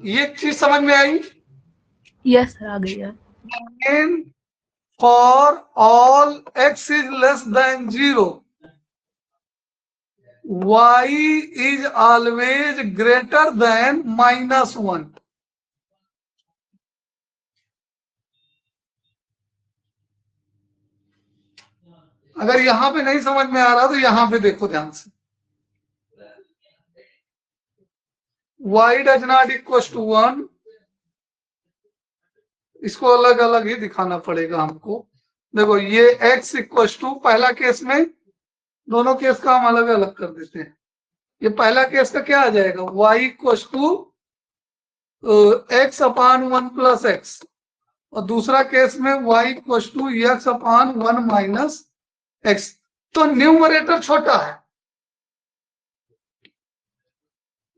ये चीज समझ में आई? यस सर, आ गई है। And for all x is less than 0, y is always greater than -1. अगर यहां पे नहीं समझ में आ रहा तो यहां पे देखो ध्यान से। y does not equal to 1, इसको अलग अलग ही दिखाना पड़ेगा हमको। देखो ये x इक्वल टू, पहला केस में दोनों केस का हम अलग अलग कर देते हैं। ये पहला केस का क्या आ जाएगा, y equal to x upon 1 plus x, और दूसरा केस में y equal to x upon 1 minus x. तो न्यूमरेटर छोटा है,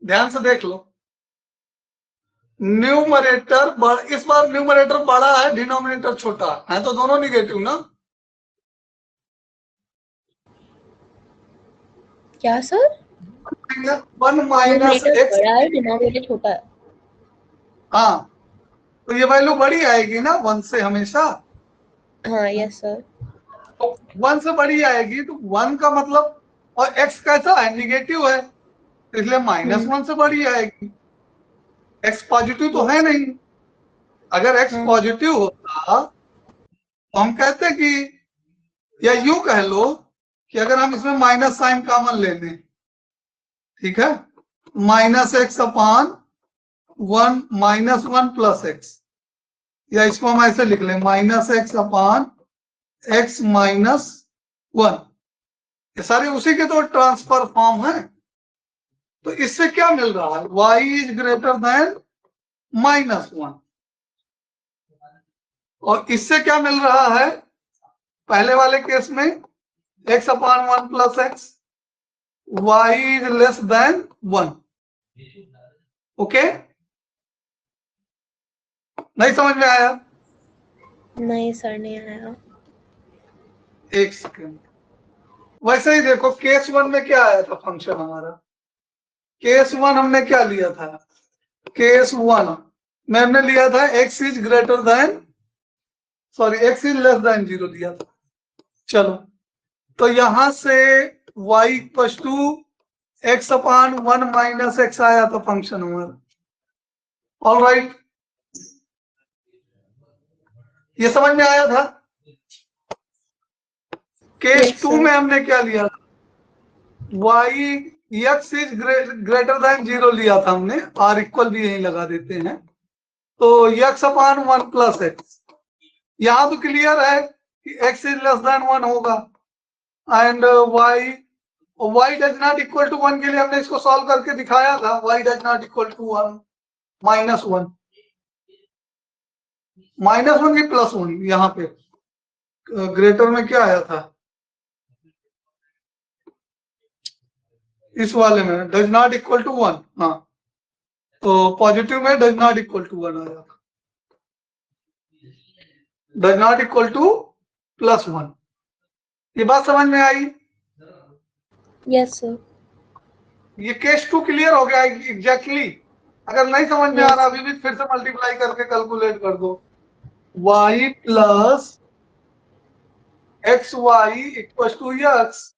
ध्यान से देख लो। न्यूमरेटर इस बार न्यूमरेटर बड़ा है, डिनोमिनेटर छोटा है, तो दोनों निगेटिव ना। क्या सर? 1 माइनस एक्स, बड़ा है, डिनोमिनेटर छोटा है। हाँ, तो ये वैल्यू बड़ी आएगी ना 1 से हमेशा। हाँ यस सर। तो 1 से बड़ी आएगी, तो 1 का मतलब, और x कैसा है, निगेटिव है, इसलिए -1 से बड़ी आएगी। x पॉजिटिव तो है नहीं। अगर x पॉजिटिव होता तो हम कहते कि, या यूं कह लो कि अगर हम इसमें माइनस साइन कॉमन ले लें, ठीक है, -x अपान 1 -1 प्लस एक्स, या इसको हम ऐसे लिख लें -x अपान x -1, ये सारे उसी के तो ट्रांसफर फॉर्म है। तो इससे क्या मिल रहा है, y इज ग्रेटर देन -1, और इससे क्या मिल रहा है, पहले वाले केस में x upon 1 plus x, y is less than 1। Okay, नहीं समझ में आया? नहीं सर, नहीं आया। एक सेकेंड। वैसे ही देखो केस 1 में क्या आया था फंक्शन हमारा, केस 1 हमने क्या लिया था, केस 1 में हमने लिया था x is greater than, sorry x is less than 0 दिया था। चलो, तो यहां से y equal to x upon 1 minus x आया था फंक्शन हमारा। ऑलराइट, ये समझ में आया था? केस 2 में हमने क्या लिया था, y x is greater than 0 लिया था हमने, r इक्वल भी यही लगा देते हैं, तो x अपान 1 प्लस एक्स। यहां तो क्लियर है कि x इज लेस देन 1 होगा, and y does not equal to 1 के लिए हमने इसको सॉल्व करके दिखाया था, y does not equal to 1 -1, -1 की +1, यहाँ पे ग्रेटर में क्या आया था, इस वाले में डज नॉट इक्वल टू 1, हाँ, तो पॉजिटिव में डज नॉट इक्वल टू 1 आया था, डज नॉट इक्वल टू +1। ये बात समझ में आई? Yes sir. ये केस 2 क्लियर हो गया एग्जैक्टली। अगर नहीं समझ में आ रहा अभी भी फिर से मल्टीप्लाई करके कैलकुलेट कर दो, y plus x y equal to x,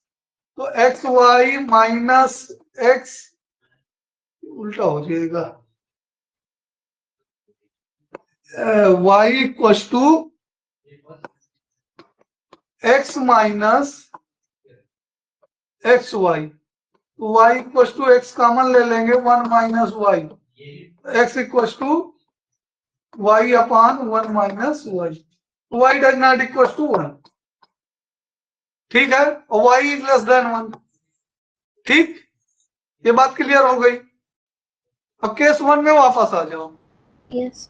तो एक्स वाई माइनस एक्स उल्टा हो जाएगा, y equal to x minus x y, तो y equal to x common ले लेंगे, 1 minus y, x equal to y upon 1 minus y, y does not equal to 1, ठीक है, और y इज लेस देन 1। ठीक, ये बात क्लियर हो गई। अब केस 1 में वापस आ जाओ। यस।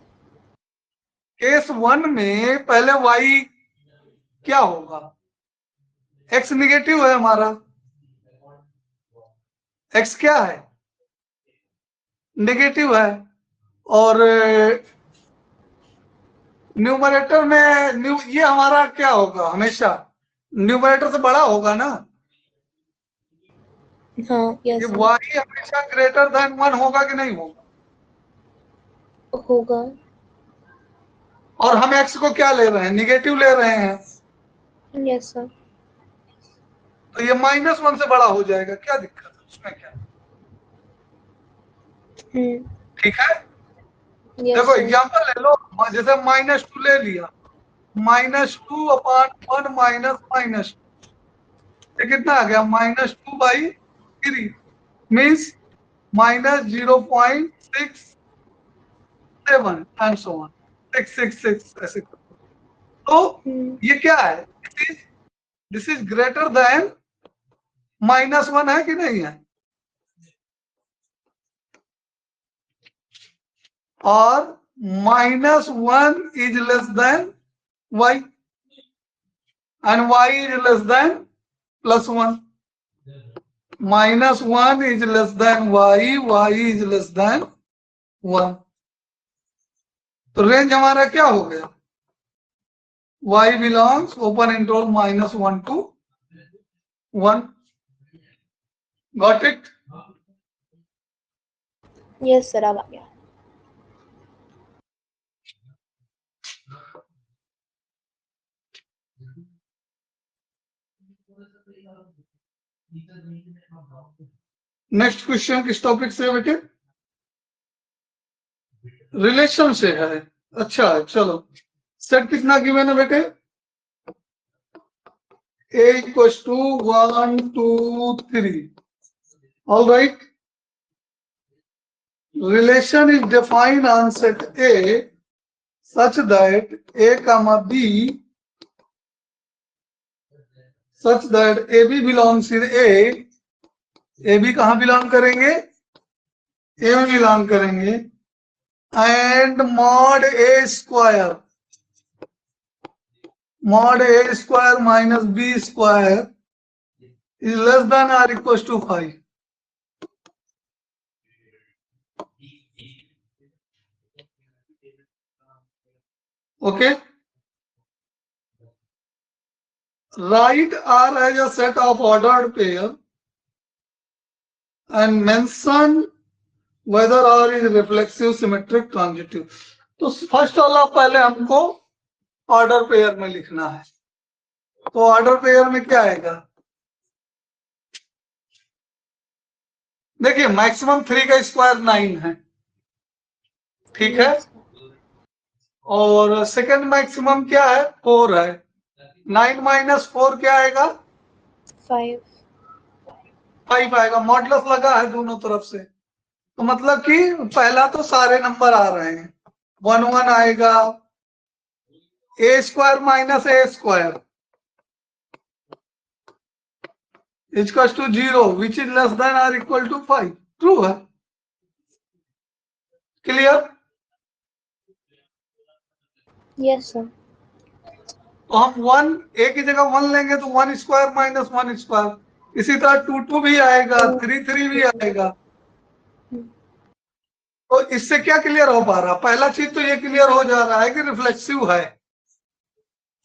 केस 1 में पहले y क्या होगा, x निगेटिव है हमारा, x क्या है, नेगेटिव है, और न्यूमरेटर में ये हमारा क्या होगा, हमेशा न्यूमरेटर से बड़ा होगा ना। हाँ यस ये सर। y हमेशा ग्रेटर देन 1 होगा कि नहीं होगा, होगा। और हम x को क्या ले रहे हैं, निगेटिव ले रहे हैं, यस सर। तो ये -1 से बड़ा हो जाएगा, क्या दिक्कत है उसमें, क्या ठीक है। यस देखो सर। एग्जांपल ले लो, जैसे -2 ले लिया, -2/1 माइनस ये कितना आ गया, -2/3 मीन्स -0.67 एंड सो ऑन, 666 ऐसे। तो ये क्या है, दिस इज ग्रेटर देन -1 है कि नहीं है, और -1 is less then y and y is less than +1. -1 is less than y is less than 1. तो रेंज हमारा क्या हो गया, y belongs open interval -1 to 1. Got it? Yes sir, अब आ गया। नेक्स्ट क्वेश्चन किस टॉपिक से है बेटे, रिलेशन से है। अच्छा है, चलो सेट कितना गिवन है बेटे, a equals to 1 2 3. All right, relation is defined on set A such that a comma b such that ab belongs in a, ab कहाँ बिलोंग करेंगे, a में बिलोंग करेंगे, and mod a square minus b square is less than or equals to 5. Okay, write R as a set of ordered pair and mention whether R is reflexive, symmetric, transitive. तो first वाला पहले हमको order pair में लिखना है, तो order pair में क्या आएगा, देखिए मैक्सिमम 3 का स्क्वायर 9 है, ठीक है, और सेकंड मैक्सिमम क्या है 4 है, 9 - 4 क्या आएगा 5 आएगा, मॉडुलस लगा है दोनों तरफ से, तो मतलब कि पहला तो सारे नंबर आ रहे हैं, 1 1 आएगा, a square minus a square equals to 0 which is less than और इक्वल टू 5, ट्रू है, क्लियर। Yes sir. तो हम 1 a की जगह 1 लेंगे तो 1 स्क्वायर माइनस 1 स्क्वायर, इसी तरह 2 2 भी आएगा, 3 3 भी आएगा। तो इससे क्या क्लियर हो पा रहा, पहला चीज तो ये क्लियर हो जा रहा है कि रिफ्लेक्सिव है,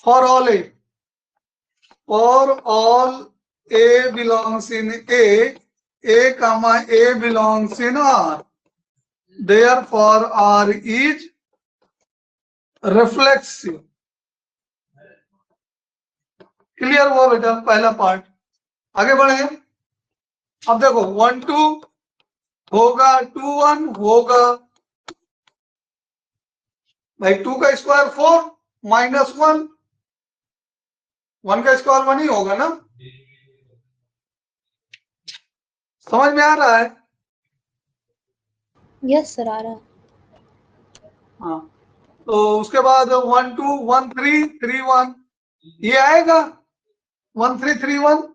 for all a belongs in a comma a belongs in R, therefore R is reflexive. Clear हुआ बेटा पहला पार्ट, आगे बढ़े। अब देखो 1 2 होगा, 2 1 होगा, भाई 2 का स्क्वायर 4 माइनस 1, 1 का स्क्वायर 1 ही होगा ना, समझ में आ रहा है। यस सर, आ रहा है। हाँ, तो उसके बाद 1 2 1 3 3 1 ये आएगा, 1 3 3 1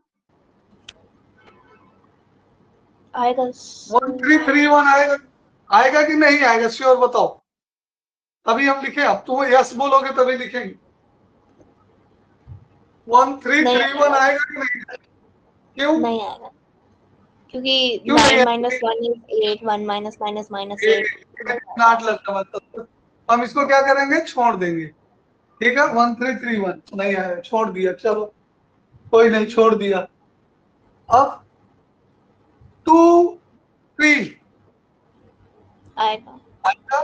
आएगा। 1 3 3 1 आएगा, आएगा कि नहीं आएगा, श्योर बताओ, तभी हम लिखे, अब तुम यस बोलोगे तभी लिखेंगे। 1 3 3 1 आएगा कि नहीं, क्यों नहीं आएगा, क्योंकि क्यों नहीं 9 - 1 is 8, 1 - -8 नाट लगता, मतलब हम इसको क्या करेंगे, छोड़ देंगे, ठीक है। 1 3 3 1 नहीं आया, छोड़ दिया, चलो कोई नहीं, छोड़ दिया। अब 2 3 आएगा। आएगा,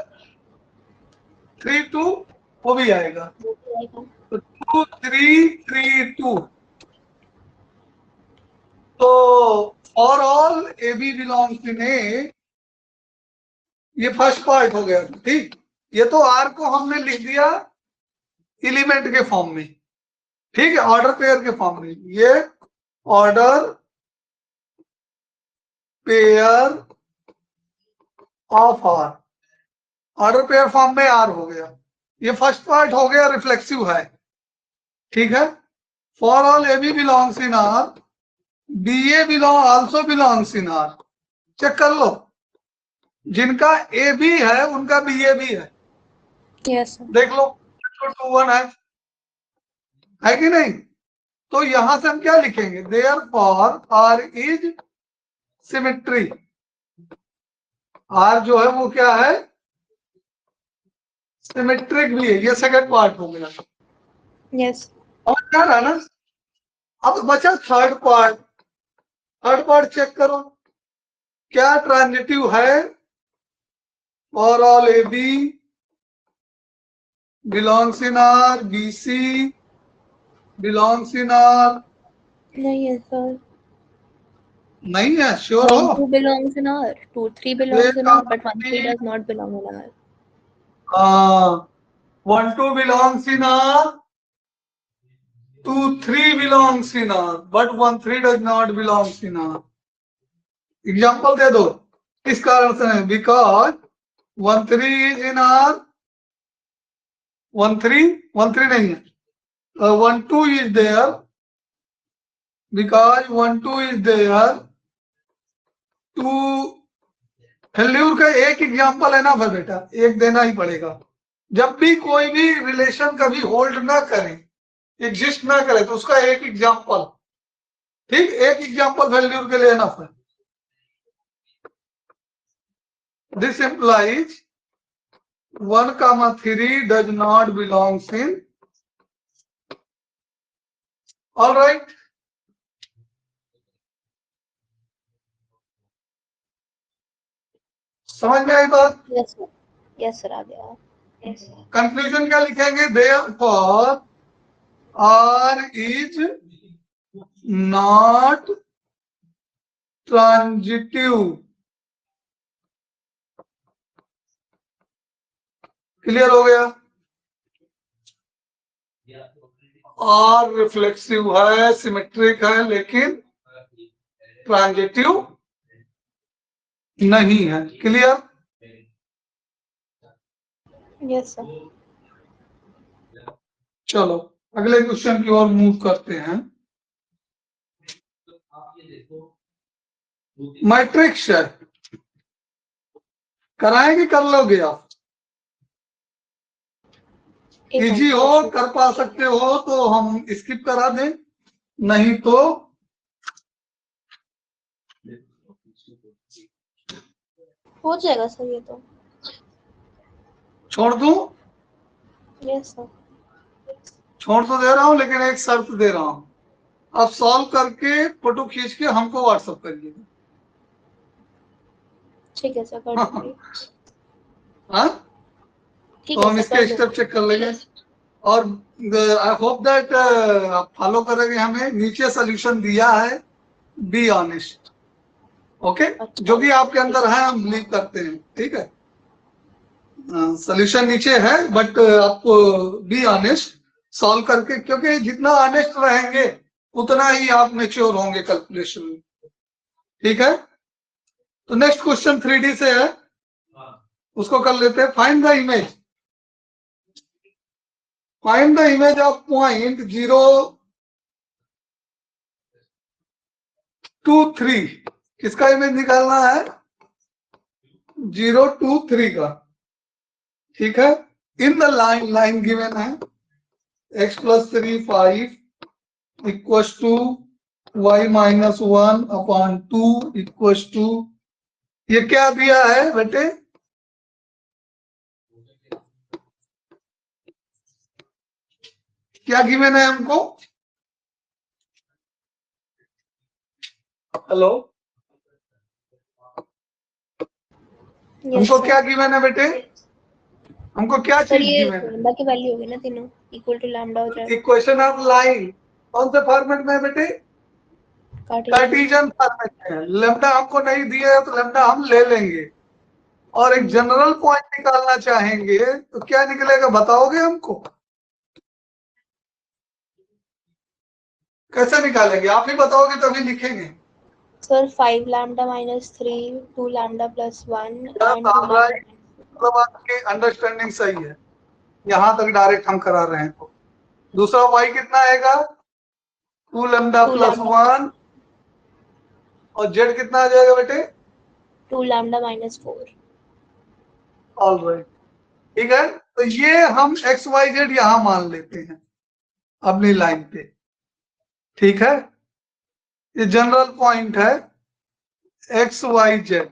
3 2 वो भी आएगा, वो भी आएगा। तो 2 3 3 2। तो for all A B belongs in A, ये फर्स्ट पार्ट हो गया। ठीक, ये तो आर को हमने लिख दिया एलिमेंट के फॉर्म में, ठीक है, ऑर्डर पेयर के फॉर्म में। ये order pair of R, order pair form में आर हो गया। ये फर्स्ट पार्ट हो गया, रिफ्लेक्सिव है, ठीक है। For all A B belongs in R, b a belong also belongs in R. Check कर लो, जिनका ए बी है उनका बी ए भी है। Yes sir. देख लो, 2 1 है कि नहीं? तो यहां से हम क्या लिखेंगे, therefore R is symmetry. R जो है वो क्या है, सिमेट्रिक भी है। ये सेकंड पार्ट हो गया, यस। और क्या रहा ना। अब बचा third part. Third part check करो, क्या ट्रांजिटिव है। For all A B belongs in R, b c belongs in R. नहीं है सर। नहीं है, श्योर 1 हो? 2 belongs in R, 2 3 belongs in R, but 1 3 does not belong in R. 1 2 belongs in R, 2 3 belongs in R, but 1 3 does not belongs in R. Example दे दो किस कारण से है, बिकॉज 1 3 इज इन आर, 1 3 नहीं है, 1 2 is there, because 1 2 is there. 2 failure का एक एग्जाम्पल है ना भाई बेटा, एक देना ही पड़ेगा। जब भी कोई भी रिलेशन कभी होल्ड ना करे, एग्जिस्ट ना करे, तो उसका एक एग्जाम्पल, ठीक, एक एग्जाम्पल फेल्यूर के लिए एनफ है। This implies 1 3 does not belongs in। All right, समझ में आई बात? Yes sir. यस सर, आ गया। कंक्लूजन क्या लिखेंगे, therefore R is not transitive. Clear हो गया? आर रिफ्लेक्सिव है, सिमेट्रिक है, लेकिन ट्रांजिटिव नहीं है। क्लियर? Yes sir. चलो अगले क्वेश्चन की ओर मूव करते हैं। मैट्रिक्स है, कराएंगे, कर लोगे आप? इजी हो, कर पा सकते हो तो हम स्किप करा दें, नहीं तो हो जाएगा सर ये तो। छोड़ दूं? Yes sir. छोड़ तो दे रहा हूं, लेकिन एक शर्त दे रहा हूं, आप सॉल्व करके फोटो खींच के हमको व्हाट्सएप करिएगा। ठीक है सर, कर दूंगी। हाँ, ठीक तो है हम सर, इसके कर स्टेप दूंगी। चेक कर लेंगे। और आई होप दैट आप फॉलो करेंगे हमें। नीचे सोल्यूशन दिया है, बी ऑनेस्ट। ओके, अच्छा। जो भी आपके अंदर है हम बिलीव करते हैं, ठीक है। सोल्यूशन नीचे है, बट आपको बी ऑनेस्ट सॉल्व करके, क्योंकि जितना ऑनेस्ट रहेंगे उतना ही आप मेच्योर होंगे कैलकुलेशन में, ठीक है। तो नेक्स्ट क्वेश्चन 3D से है, उसको कर लेते हैं। Find the image, find the image of point 0 2 3। किसका इमेज निकालना है, 0 2 3 का, ठीक है। In the line, line given है x + 3 5 equals to y - 1 upon 2 equals to, ये क्या दिया है बेटे, क्या गिवन है हमको? हेलो, यस हमको सर। क्या गिवन है बेटे? हमको क्या सर चीज ये गिवन है? लैम्डा की वैल्यू होगी ना तीनों इक्वल टू लैम्डा हो जाएगा। इक्वेशन ऑफ लाइन कौन से फॉर्मेट में है बेटे? कार्टेशियन। कार्टेशियन फॉर्मेट में है। लेमडा हमको नहीं दिया है तो लेमडा हम ले लेंगे, और एक जनरल पॉइंट निकालना चाहेंगे तो क्या निकलेगा बताओगे हमको? कैसे निकालेंगे? आप ही बताओगे तभी लिखेंगे। Sir 5 lambda minus 3 2 lambda plus 1 and 2 हमारा लैम्डा। मतलब आपकी अंडरस्टैंडिंग सही है, यहां तक डायरेक्ट हम करा रहे हैं। तो दूसरा वाई कितना आएगा? 2 लैम्डा 2 प्लस लैम्डा 1, और जेड कितना आ जाएगा बेटे? 2 लैम्डा माइनस 4। ऑल राइट, ठीक है। तो ये हम एक्स वाई जेड यहां मान लेते हैं अपनी लाइन पे, ठीक है। ये जनरल पॉइंट है एक्स वाई जेड,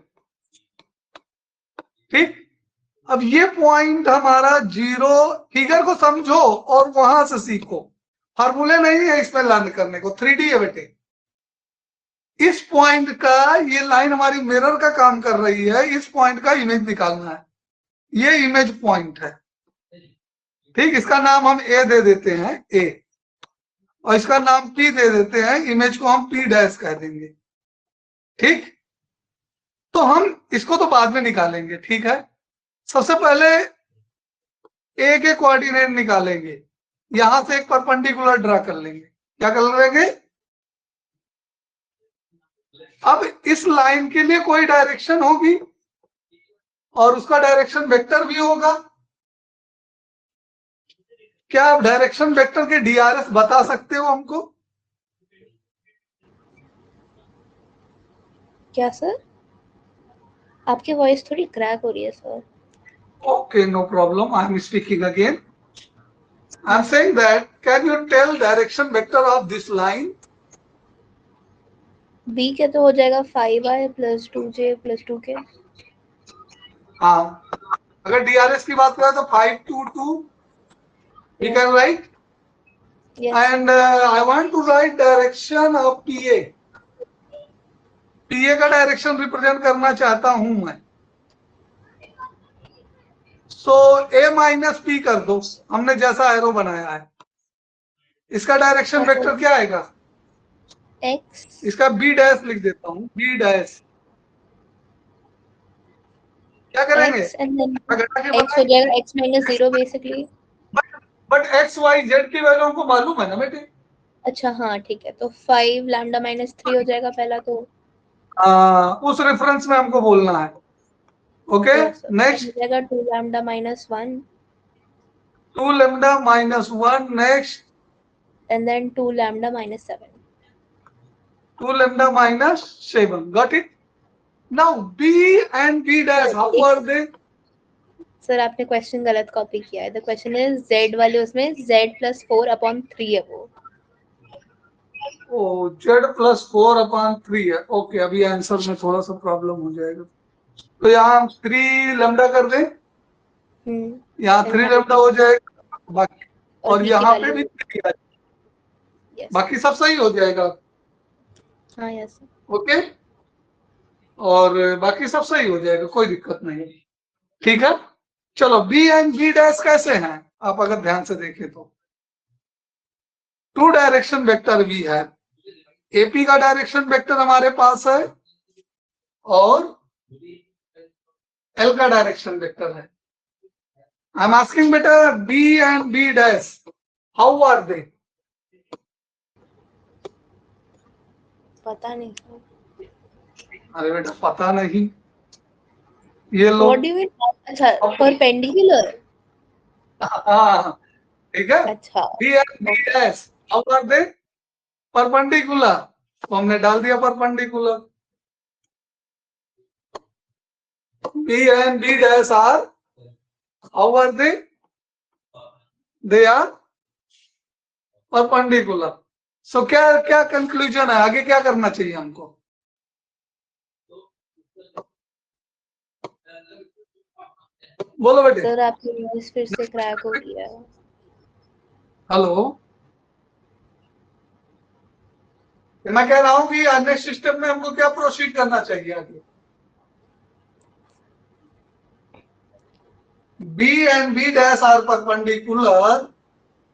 ठीक। अब ये पॉइंट हमारा जीरो, फिगर को समझो और वहां से सीखो, फार्मूले नहीं है इसमें लर्न करने को, 3D है बेटे। इस पॉइंट का, ये लाइन हमारी मिरर का काम कर रही है, इस पॉइंट का इमेज निकालना है, ये इमेज पॉइंट है, ठीक। इसका नाम हम ए दे देते हैं, ए, और इसका नाम पी दे देते हैं, इमेज को हम पी डैश कह देंगे, ठीक। तो हम इसको तो बाद में निकालेंगे, ठीक है। सबसे पहले ए के कोऑर्डिनेट निकालेंगे, यहां से एक परपेंडिकुलर ड्रा कर लेंगे। क्या कर लेंगे? अब इस लाइन के लिए कोई डायरेक्शन होगी और उसका डायरेक्शन वेक्टर भी होगा। क्या आप डायरेक्शन वेक्टर के डीआरएस बता सकते हो हमको? क्या सर? आपकी वॉइस थोड़ी क्रैक हो रही है sir. Okay, no problem. I'm speaking again. I'm saying that, can you tell direction vector of this line? b के तो हो जाएगा 5i plus 2j plus 2k। हाँ, अगर डीआरएस की बात करें तो 522 we can write, yes. and I want to write direction of PA. PA का डायरेक्शन रिप्रेजेंट करना चाहता हूं मैं, सो A माइनस पी कर दो, हमने जैसा एरो बनाया है। इसका डायरेक्शन वेक्टर क्या आएगा? x इसका बी डैश लिख देता हूं, बी डैश। क्या करेंगे? x एंड देन घटा के x हो जाएगा x minus 0 basically. But x y z की वैल्यू हमको मालूम है ना बेटे। अच्छा हाँ ठीक है, तो 5 लैम्डा माइनस 3 हो जाएगा पहला तो। उस रेफरेंस में हमको बोलना है। Okay, yes sir. हो नेक्स्ट जाएगा 2 lambda minus 1 2 lambda minus 1, next and then 2 lambda minus 7। 2 lambda minus 7, got it. Now b and B dash, how are they? Sir आपने क्वेश्चन गलत कॉपी किया है। द क्वेश्चन इज z वाले उसमें z plus 4 upon 3 है वो। ओ, Z plus 4/3 है। Okay, अभी आंसर में थोड़ा सा प्रॉब्लम हो जाएगा, तो यहाँ 3 लेमडा कर दें, यहाँ 3 लेमडा हो जाएगा, बाकी और b की यहाँ पे भी वैल्यू। 3 आ जाएगा। यस। बाकी सब सही हो जाएगा। हाँ यस। ओके, और बाकी सब सही हो जाएगा, कोई दिक्कत नहीं, ठीक है। चलो, बी एंड बी डैश कैसे हैं आप अगर ध्यान से देखें तो, 2 डायरेक्शन वेक्टर भी है। एपी का डायरेक्शन वेक्टर हमारे पास है और एल का डायरेक्शन वेक्टर है। आई एम आस्किंग बेटा, B and B dash, how are they? पता नहीं। अरे बेटा पता नहीं, ये लो। What do you mean? अच्छा, परपेंडिकुलर। हाँ, ठीक है। अच्छा। B and B dash, how are they? Perpendicular, तो हमने डाल दिया perpendicular. B and B dash are, how are they? They are perpendicular. So क्या क्या कंक्लूजन है, आगे क्या करना चाहिए हमको? बोलो बेटे। सर आपकी वॉइस फिर से क्रैक हो रही है। हेलो, मैं कह रहा हूं कि अन्य सिस्टम में हमको क्या प्रोसीड करना चाहिए आगे? B and B dash are perpendicular,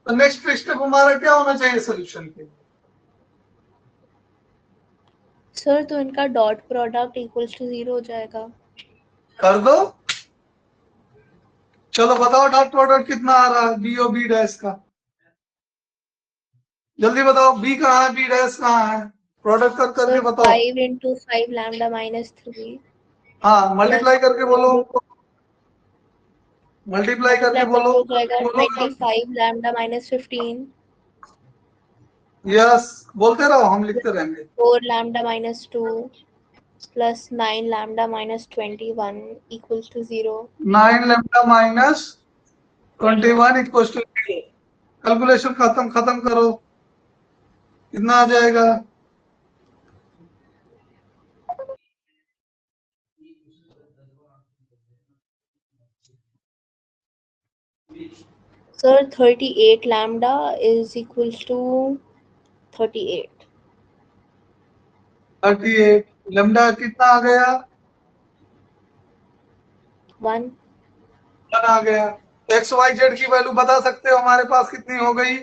तो नेक्स्ट स्टेप हमारा क्या होना चाहिए सोल्यूशन के? सर तो इनका डॉट प्रोडक्ट इक्वल्स टू 0 हो जाएगा। कर दो, चलो बताओ डॉट प्रोडक्ट कितना आ रहा है बी और बी डैश का, जल्दी बताओ। बी कहाँ है, बी डैश कहाँ है, प्रोडक्ट कर करके सर बताओ। 5 into 5 lambda minus 3 हाँ मल्टीप्लाई करके बोलो, मल्टीप्लाई करके मल्टीप्लाई बोलो, करके हो जाएगा बोलो। 25 lambda minus 15 यस, बोलते रहो, हम लिखते रहेंगे। 4 lambda minus 2 plus 9 lambda minus 21 equals to 0। 9 lambda minus 21 equal to, calculation खत्म करो, कितना आ जाएगा? Sir 38 lambda is equals to 38। 38 lambda कितना आ गया? 1। 1 आ गया। एक्स वाई जेड की वैल्यू बता सकते हो हमारे पास कितनी हो गई?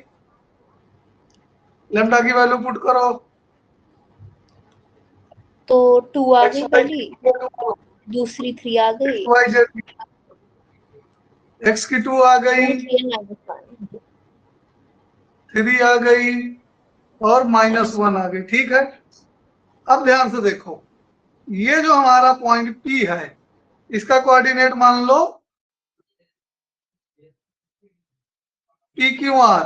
लैम्डा की वैल्यू पुट करो। तो 2 आ एक्स गई वाई पहली, जेड, दूसरी 3 आ गई, एक्स वाई जेड, एक्स की 2 आ गई, 2 3 minus 1। 3 आ गई और -1 आ गई। ठीक है, अब ध्यान से देखो, ये जो हमारा पॉइंट P है, इसका कोऑर्डिनेट मान लो PQR।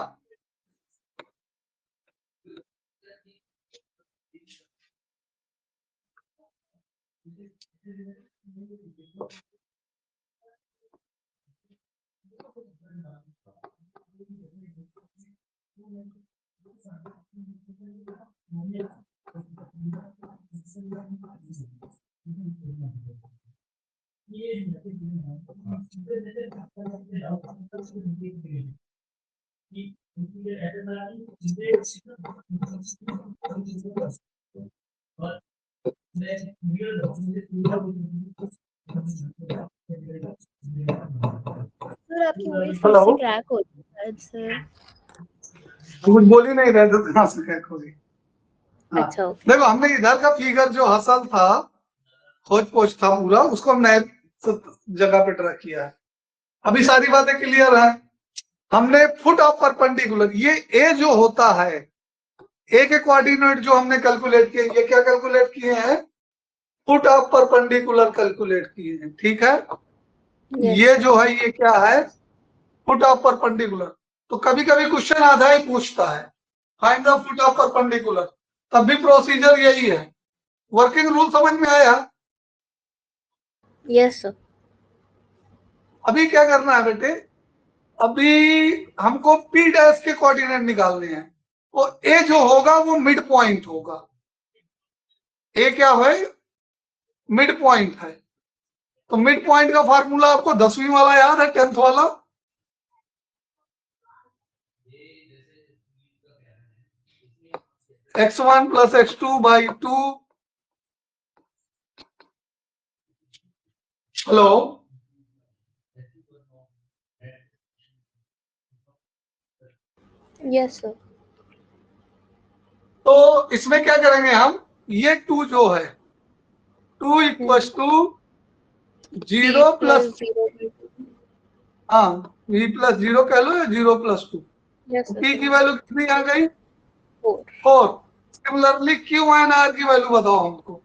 सर आपकी वॉइस फिर हेलो, से क्रैक हो रही है सर। कुछ बोल ही नहीं रहे थे, कहाँ से क्रैक होगी? हाँ, अच्छा ओके। देखो हमने इधर का फिगर जो हासिल था, खोज पोछ था पूरा, उसको हम नए जगह पे ड्रा किया है। अभी सारी बातें क्लियर है। हमने फुट ऑफ परपेंडिकुलर, ये ए जो होता है, ए के कोऑर्डिनेट जो हमने कैलकुलेट किए, ये क्या कैलकुलेट किए हैं? फुट ऑफ परपेंडिकुलर कैलकुलेट किए हैं। ठीक है, ये यस जो है ये क्या है? Foot of perpendicular. तो कभी कभी क्वेश्चन आधा ही पूछता है, find the foot of perpendicular, तब भी प्रोसीजर यही है। वर्किंग रूल समझ में आया? Yes sir. अभी क्या करना है बेटे, अभी हमको पी डैश के कोऑर्डिनेट निकालने हैं। तो ए जो होगा वो मिड पॉइंट होगा। ए क्या है? मिड पॉइंट है। तो मिड पॉइंट का फार्मूला आपको 10वीं वाला याद है, 10th वाला? x1 plus x2 by 2। Hello, yes sir. तो इसमें क्या करेंगे हम, ये 2 जो है, 2 इक्वल्स टू 0 प्लस, 0। हाँ v प्लस 0 कह लो या 0 प्लस 2। यस पी की सर। वैल्यू कितनी आ गई? 4। 4। सिमिलरली क्यू एंड आर की वैल्यू बताओ हमको।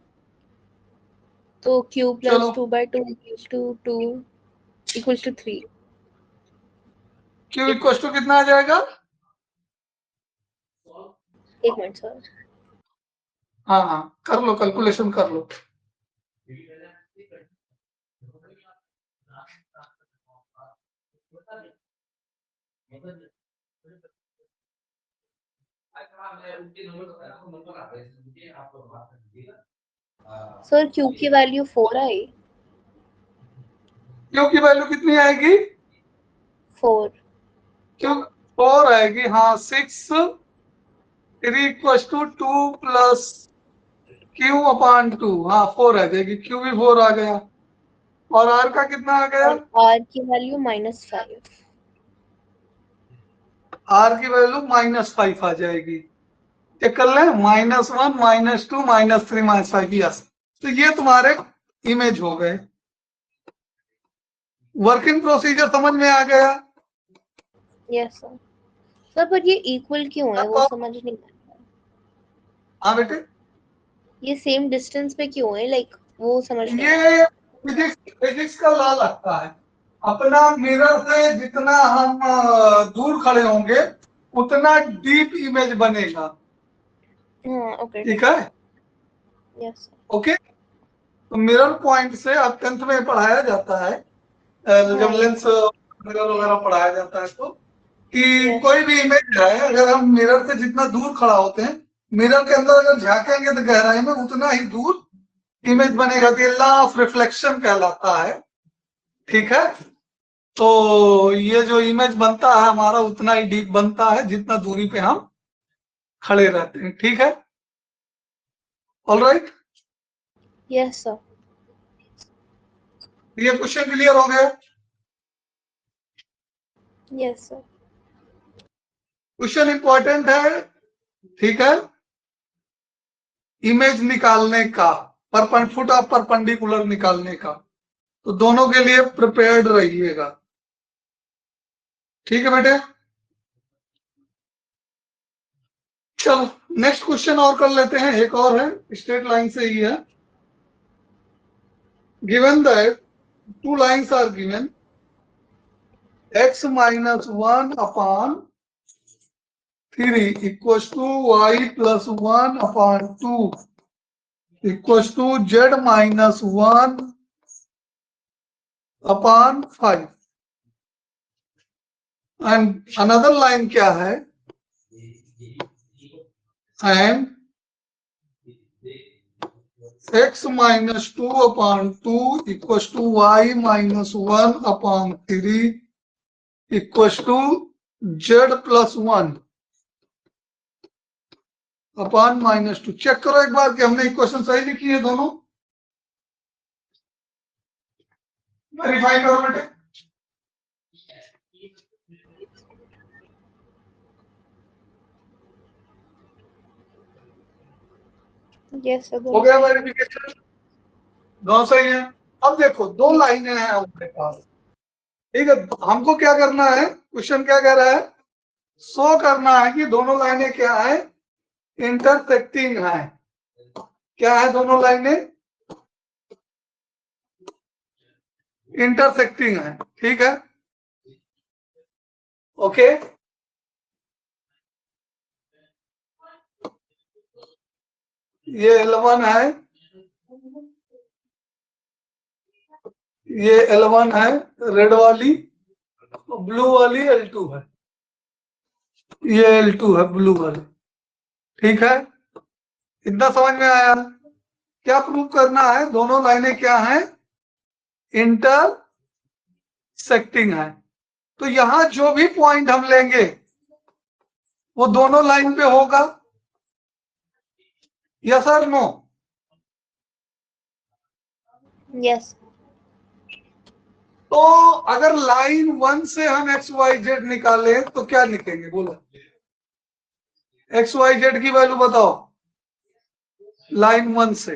तो q चलो, plus 2 by 2 equals to 2 equals to 3। Q equals to कितना आ जाएगा? एक मिनट सर। हाँ हाँ, कर लो, कैलकुलेशन कर लो। सर q की वैल्यू 4 आई। क्यू की वैल्यू कितनी आएगी? 4। क्यू 4 आएगी, हाँ 6। 3 equals to 2 plus q upon 2, हाँ 4 आ जाएगी, क्यू भी 4 आ गया। और आर का कितना आ गया? और r की वैल्यू -5। आर की वैल्यू -5 आ जाएगी। चेक कर ले, -1 -2 -3 -5 यस। तो ये तुम्हारे इमेज हो गए। वर्किंग प्रोसीजर समझ में आ गया? Yes sir. सर पर ये इक्वल क्यों है वो समझ नहीं आ रहा। हाँ बेटे, ये सेम डिस्टेंस पे क्यों है, लाइक वो समझ नहीं आ ये फिजिक्स का लॉ लगता है। अपना मिरर से जितना हम दूर खड़े होंगे उतना डीप इमेज बनेगा। रहा। हाँ ओके ठीक है, यस ओके। तो मिरर पॉइंट से अब 10th में पढ़ाया जाता है, जब लेंस मिरर वगैरह पढ़ाया जाता है, तो कि Yes. कोई भी इमेज है, अगर हम मिरर से जितना दूर खड़ा होते हैं, मिरर के अंदर अगर झांकेंगे तो गहराई में उतना ही दूर इमेज बनेगा। तो ये लॉ ऑफ रिफ्लेक्शन कहलाता है। ठीक है, तो ये जो इमेज बनता है हमारा उतना ही डीप बनता है जितना दूरी पे हम खड़े रहते हैं। ठीक है, ऑलराइट। Yes sir. ये क्वेश्चन क्लियर हो गया? Yes sir. क्वेश्चन इंपॉर्टेंट है। ठीक है, इमेज निकालने का, फुट ऑफ परपेंडिकुलर निकालने का, तो दोनों के लिए प्रिपेयर्ड रहिएगा। ठीक है बेटे, चलो नेक्स्ट क्वेश्चन और कर लेते हैं। एक और है, स्ट्रेट लाइन से ही है। Given that two lines are given, x -1 upon 3 equals to y plus 1 upon 2 equals to z -1 upon 5। and another line क्या है? and x -2 upon 2 equals to y -1 upon 3 equals to z plus 1 upon -2। Check करो एक बार कि हमने equation सही लिखी है दोनों। वेरीफाई करो बेटे। Yes sir. हो गया वेरिफिकेशन? दोनों सही है। अब देखो दो लाइनें हैं हमारे पास। ठीक है, हमको क्या करना है, क्वेश्चन क्या कह रहा है, शो करना है कि दोनों लाइनें क्या है, इंटरसेक्टिंग है। क्या है दोनों लाइनें? इंटरसेक्टिंग है। ठीक है, ओके। ये L1 है, ये L1 है रेड वाली, ब्लू वाली L2 है, ये L2 है ब्लू वाली। ठीक है, इतना समझ में आया? क्या प्रूव करना है, दोनों लाइनें क्या हैं, इंटरसेक्टिंग है। तो यहां जो भी पॉइंट हम लेंगे वो दोनों लाइन पे होगा, यस और नो? यस। तो अगर लाइन 1 से हम XYZ निकालें तो क्या लिखेंगे, बोलो? XYZ की वैल्यू बताओ लाइन 1 से।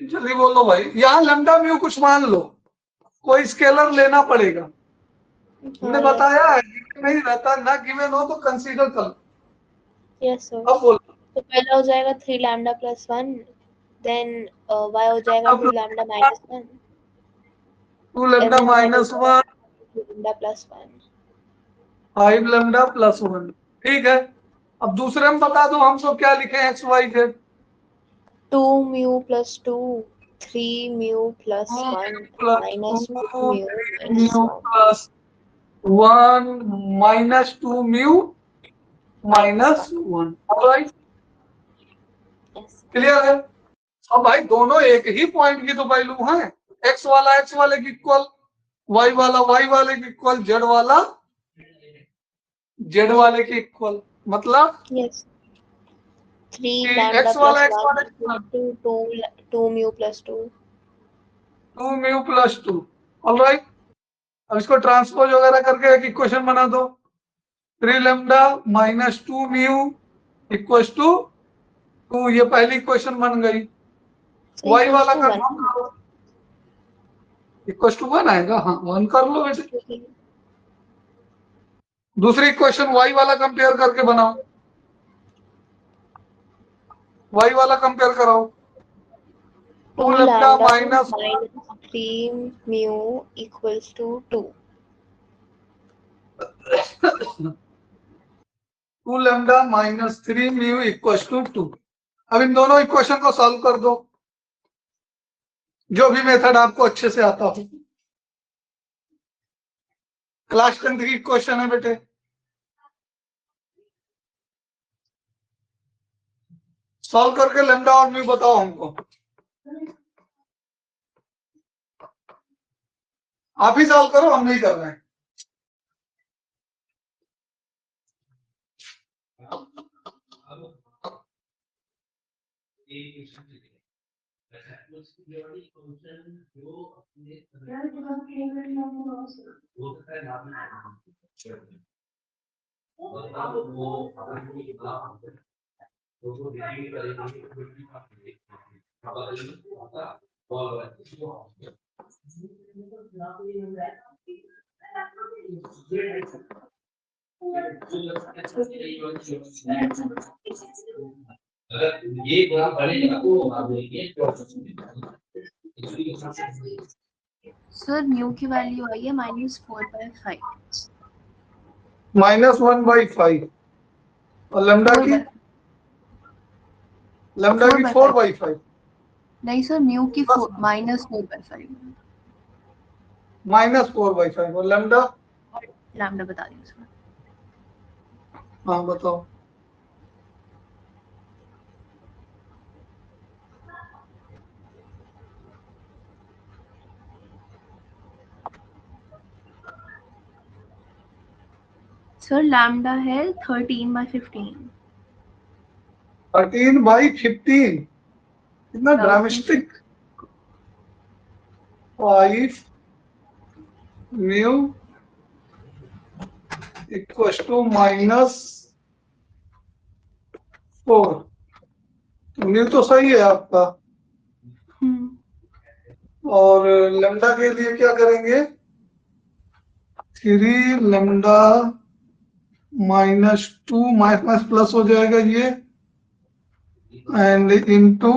जल्दी बोलो भाई, यहां लैम्डा म्यू कुछ मान लो, कोई स्केलर लेना पड़ेगा। हमने बताया है नहीं रहता ना, गिवन हो तो कंसीडर कर लो। Yes sir. अब बोलो। तो पहला हो जाएगा 3 लैम्डा प्लस 1, देन y हो जाएगा 2 lambda minus 1, 2 lambda -1, 2 lambda plus 1। 5 lambda plus 1। ठीक है, अब दूसरे में बता दो हमको क्या लिखे XYZ। 2 mu plus 2, 3 mu plus 1 minus 2 mu minus 1। Plus 1 -2 mu -1। Alright, yes. Clear है? अब भाई दोनों एक ही पॉइंट की तो वैल्यू है, एक्स वाला एक्स वाले की इक्वल, वाई वाला वाई वाले की इक्वल, जेड वाला जेड वाले के इक्वल, मतलब Yes. 3 कि lambda x वाला plus x 1 वाला equal to 2 mu plus 2. 2 mu plus 2। Alright, अब इसको ट्रांसपोज वगैरह करके एक इक्वेशन बना दो। 3 lambda minus 2 mu equals to 2, ये पहली इक्वेशन बन गई। So y equals वाला to कंफर्म 1. करो, इक्वल्स टू 1 आएगा। हाँ 1 कर लो बेटे। दूसरी इक्वेशन y वाला कंपेयर करके बनाओ, y वाला कंपेयर कराओ। 2 2 lambda lambda minus minus 3 mu equals to 2. 2 lambda minus 3 mu equals to 2। अब इन दोनों इक्वेशन को सॉल्व कर दो, जो भी मेथड आपको अच्छे से आता हो। क्लास 10 की क्वेश्चन है बेटे। सॉल्व करके लैम्डा और म्यू बताओ हमको। आप ही सॉल्व करो, हम नहीं कर रहे हैं। ये बढ़ेगा तो आप ये सर म्यू की वैल्यू आई है -4/5. -1/5 और लैम्डा की 4/5। नहीं सर, म्यू की -4/5. -4/5 और लैम्डा। लैम्डा बता दीजिए सर। हाँ बताओ। सर लैम्डा है 13/15. 13/15, इतना dramatic. 5 mu equals to -4। Mu तो सही है आपका। और लैम्डा के लिए क्या करेंगे? 3 लैम्डा -2 माइनस प्लस हो जाएगा ये, एंड इंटू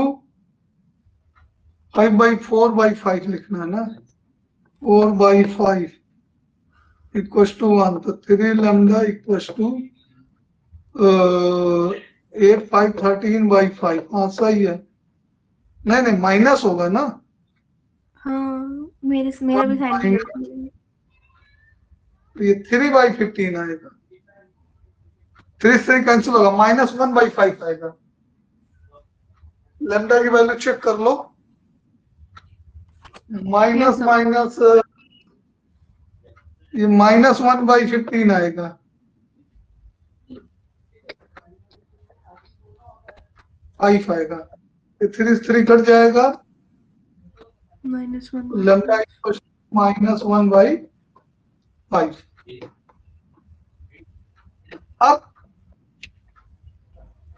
5/4/5 लिखना है ना। 4/5 इक्वल्स टू 1, तो 3 लैम्डा इक्वल्स टू 8 5 13/5। हाँ सही है। नहीं नहीं माइनस होगा ना। हाँ मेरा भी साइन किया। तो ये 3/15 आएगा। 3 से कैंसिल होगा, -1/5 आएगा। लैम्डा की वैल्यू चेक कर लो। Minus Yes, sir. माइनस ये -1/15 आएगा। -5 आएगा। 3 से 3 कट जाएगा। -1. लैम्डा -1/5। अब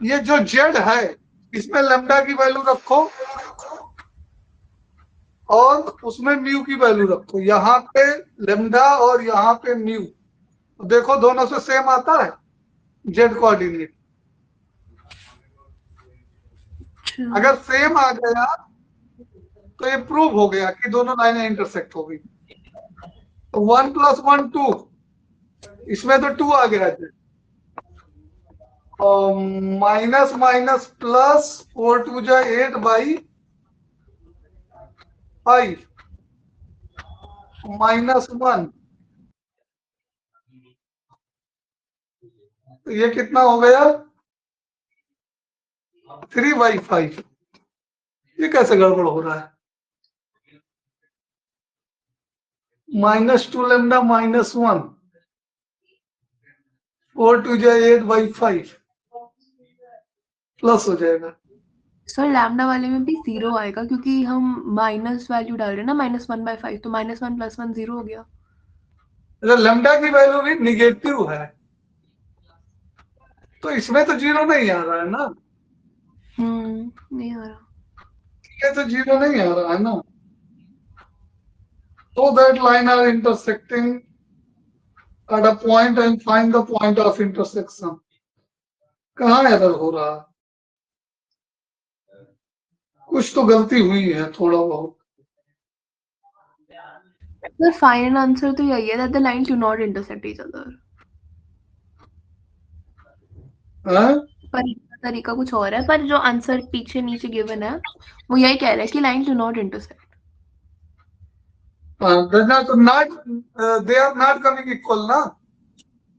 ये जो जेड है इसमें लैम्डा की वैल्यू रखो और उसमें म्यू की वैल्यू रखो। यहाँ पे लैम्डा और यहाँ पे म्यू, देखो दोनों से सेम आता है जेड कोऑर्डिनेट। अगर सेम आ गया तो ये प्रूव हो गया कि दोनों लाइनें इंटरसेक्ट हो गई। तो 1 + 1 2, इसमें तो 2 आ गया है। और माइनस माइनस प्लस 4 2 जा 8/5 -1, तो ये कितना हो गया? 3/5। ये कैसे गड़बड़ हो रहा है? -2 लैम्डा -1 4 2 जा 8/5 प्लस हो जाएगा। सर लैम्डा वाले में भी 0 आएगा क्योंकि हम माइनस वैल्यू डाल रहे हैं ना, -1/5, तो -1 + 1 0 हो गया। अगर लैम्डा की वैल्यू भी निगेटिव है तो इसमें तो 0 नहीं आ रहा है ना, नहीं आ रहा। ये तो 0 नहीं आ रहा है ना। So that line are intersecting at a point and find the point of intersection. कहाँ एरर हो रहा है? कुछ तो गलती हुई है थोड़ा बहुत। सर फाइनल आंसर तो यही है that the lines do not intersect each other। हैं? पर इसका तरीका कुछ और है, पर जो आंसर पीछे नीचे गिवन है वो यही कह रहा है कि line do not intersect. They are not coming equal ना।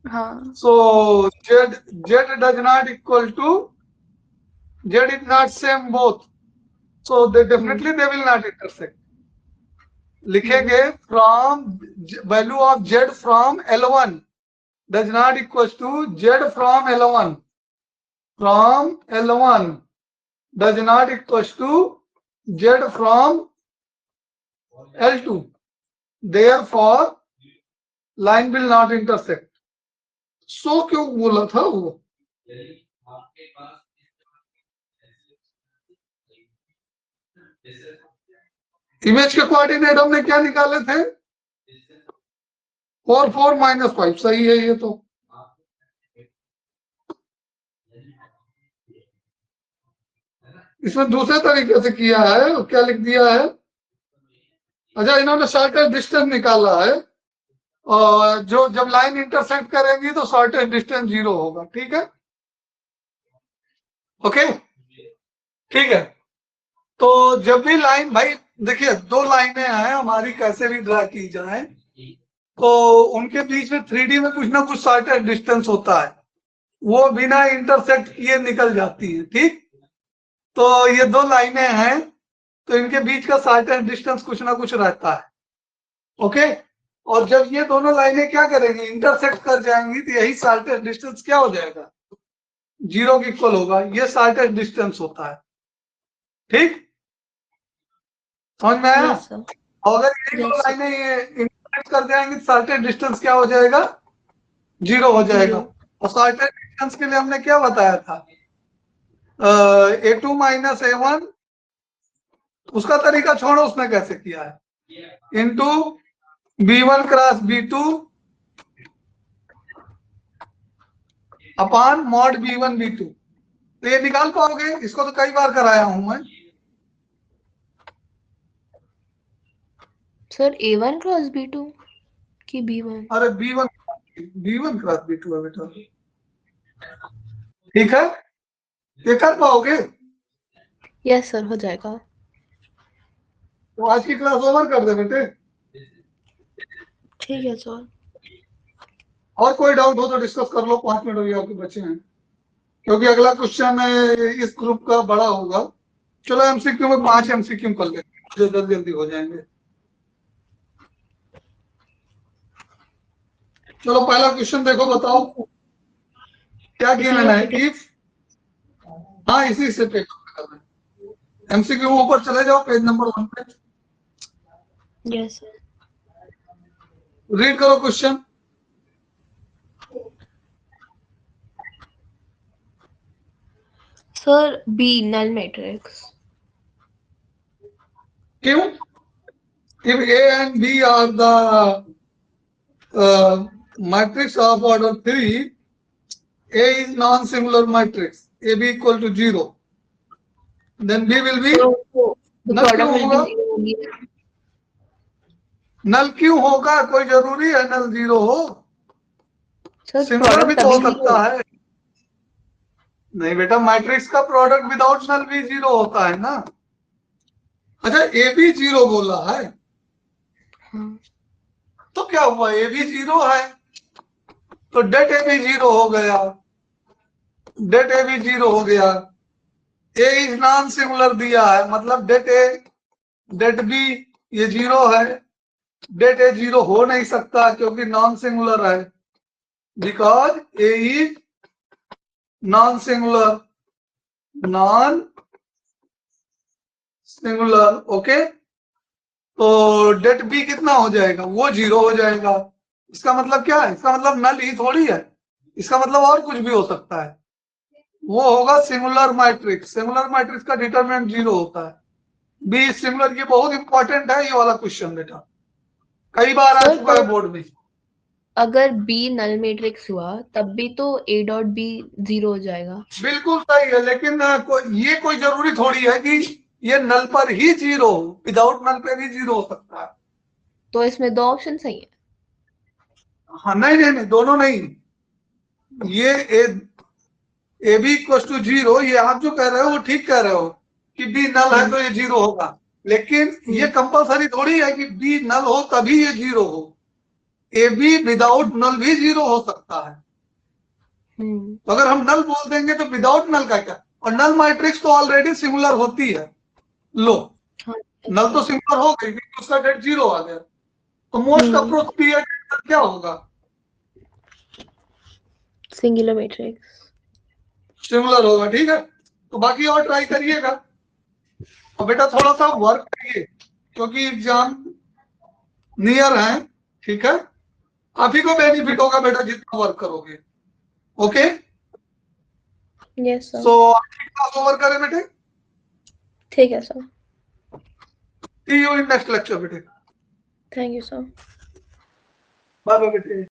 हाँ So z does not equal to z is not same both. So they definitely they will not intersect. लिखेंगे from value of z from L1 does not equals to z from L1 from L1 does not equals to z from L2. Therefore line will not intersect. So क्यों बोला था वो? Image के coordinate हमने क्या निकाले थे? 4 4 -5 सही है ये तो। इसमें दूसरे तरीके से किया है, क्या लिख दिया है? अच्छा, इन्होंने शॉर्टेस्ट डिस्टेंस निकाला है और जो जब लाइन इंटरसेक्ट करेंगी तो शॉर्टेस्ट डिस्टेंस 0 होगा। ठीक है, ओके, ठीक है। तो जब भी लाइन, भाई देखिए दो लाइनें हैं हमारी, कैसे भी ड्रा की जाए तो उनके बीच में 3D में कुछ ना कुछ शॉर्टेस्ट डिस्टेंस होता है, वो बिना इंटरसेक्ट किए निकल जाती है। ठीक, तो ये दो लाइनें हैं तो इनके बीच का शॉर्टेस्ट डिस्टेंस कुछ ना कुछ रहता है। ओके, और जब ये दोनों लाइनें क्या करेंगी, इंटरसेक्ट कर जाएंगी तो यही शॉर्टेस्ट डिस्टेंस क्या हो जाएगा, 0 के इक्वल होगा। ये शॉर्टेस्ट डिस्टेंस होता है। ठीक, समझ में आया? अगर ये दो लाइनें इंटरसेक्ट कर जाएंगी तो शॉर्टेस्ट डिस्टेंस क्या हो जाएगा, 0 हो जाएगा। और शॉर्टेस्ट डिस्टेंस के लिए हमने क्या बताया था, A2 - A1, उसका तरीका छोड़ो, उसने कैसे किया है, इंटू B1 क्रॉस B2 अपान मॉड B1 B2। तो ये निकाल पाओगे? इसको तो कई बार कराया हूं मैं। सर A1 क्रॉस B2 कि B1? अरे B1 क्रॉस B2 है बेटा। ठीक है, ये कर पाओगे? यस सर, हो जाएगा। तो आज की क्लास ओवर कर दे बेटे। ठीक है सर। और कोई डाउट हो तो डिस्कस कर लो, 5 मिनट अभी आपके बचे हैं, क्योंकि अगला क्वेश्चन इस ग्रुप का बड़ा होगा। चलो एमसीक्यू में 5 एमसीक्यू कर लेंगे, जो जल्दी जल्दी हो जाएंगे। चलो पहला क्वेश्चन देखो, बताओ क्या गिवन है। इफ, हाँ इसी से पेपर कर रहे हैं। एमसीक्यू ऊपर चले जाओ, पेज नंबर 1 पे। Yes sir. रीड करो question. Sir B null matrix. क्यों? If A and B are the matrix of order 3, A is non-singular matrix, AB equal to 0, then B will be null। क्यों होगा? नल क्यों होगा? कोई जरूरी है नल 0 हो? सिंगुलर भी तो हो सकता है। नहीं बेटा, मैट्रिक्स का प्रोडक्ट विदाउट नल भी 0 होता है ना। अच्छा, ए भी 0 बोला है, तो क्या हुआ, ए भी 0 है तो डेट ए भी 0 हो गया, डेट ए भी 0 हो गया। ए इज नॉन सिंगुलर दिया है, मतलब डेट ए डेट बी ये 0 है। डेट ए 0 हो नहीं सकता क्योंकि नॉन सिंगुलर है। because A is non-singular, okay. तो डेट बी कितना हो जाएगा, वो 0 हो जाएगा। इसका मतलब क्या है, इसका मतलब नल ही थोड़ी है, इसका मतलब और कुछ भी हो सकता है। वो होगा सिंगुलर मैट्रिक्स, सिंगुलर मैट्रिक्स का डिटरमिनेंट 0 होता है। बी सिंगुलर, ये बहुत इंपॉर्टेंट है ये वाला क्वेश्चन बेटा, कई बार आ Sir, चुका है बोर्ड में। अगर B नल मैट्रिक्स हुआ तब भी तो A डॉट B 0 हो जाएगा। बिल्कुल सही है, लेकिन ये कोई जरूरी थोड़ी है कि ये नल पर ही 0 हो, विदाउट नल पे भी 0 हो सकता है। तो इसमें दो ऑप्शन सही है। हाँ नहीं, दोनों नहीं। ये ए बी इक्वल टू 0, ये आप जो कह रहे हो वो ठीक कह रहे हो कि बी नल है तो ये 0 होगा, लेकिन ये कंपलसरी थोड़ी है कि बी नल हो तभी ये 0 हो। ए बी विदाउट नल भी 0 हो सकता है। तो अगर हम नल बोल देंगे तो विदाउट नल का क्या, और नल मैट्रिक्स तो ऑलरेडी सिंगुलर होती है। लो, हाँ, नल तो सिंगुलर हो गई क्योंकि उसका डेट 0 आ गया। तो मोस्ट अप्रोप्रिएट क्या होगा, सिंगुलर मैट्रिक्स। सिंगुलर होगा, ठीक है। तो बाकी और ट्राई करिएगा, और बेटा थोड़ा सा वर्क करिए क्योंकि एग्जाम नियर है, ठीक है। आप ही को बेनिफिट होगा बेटा जितना वर्क करोगे, okay. Yes sir. So class over करें बेटे, ठीक है sir. See you in next lecture बेटे, thank you sir. Bye bye बेटे।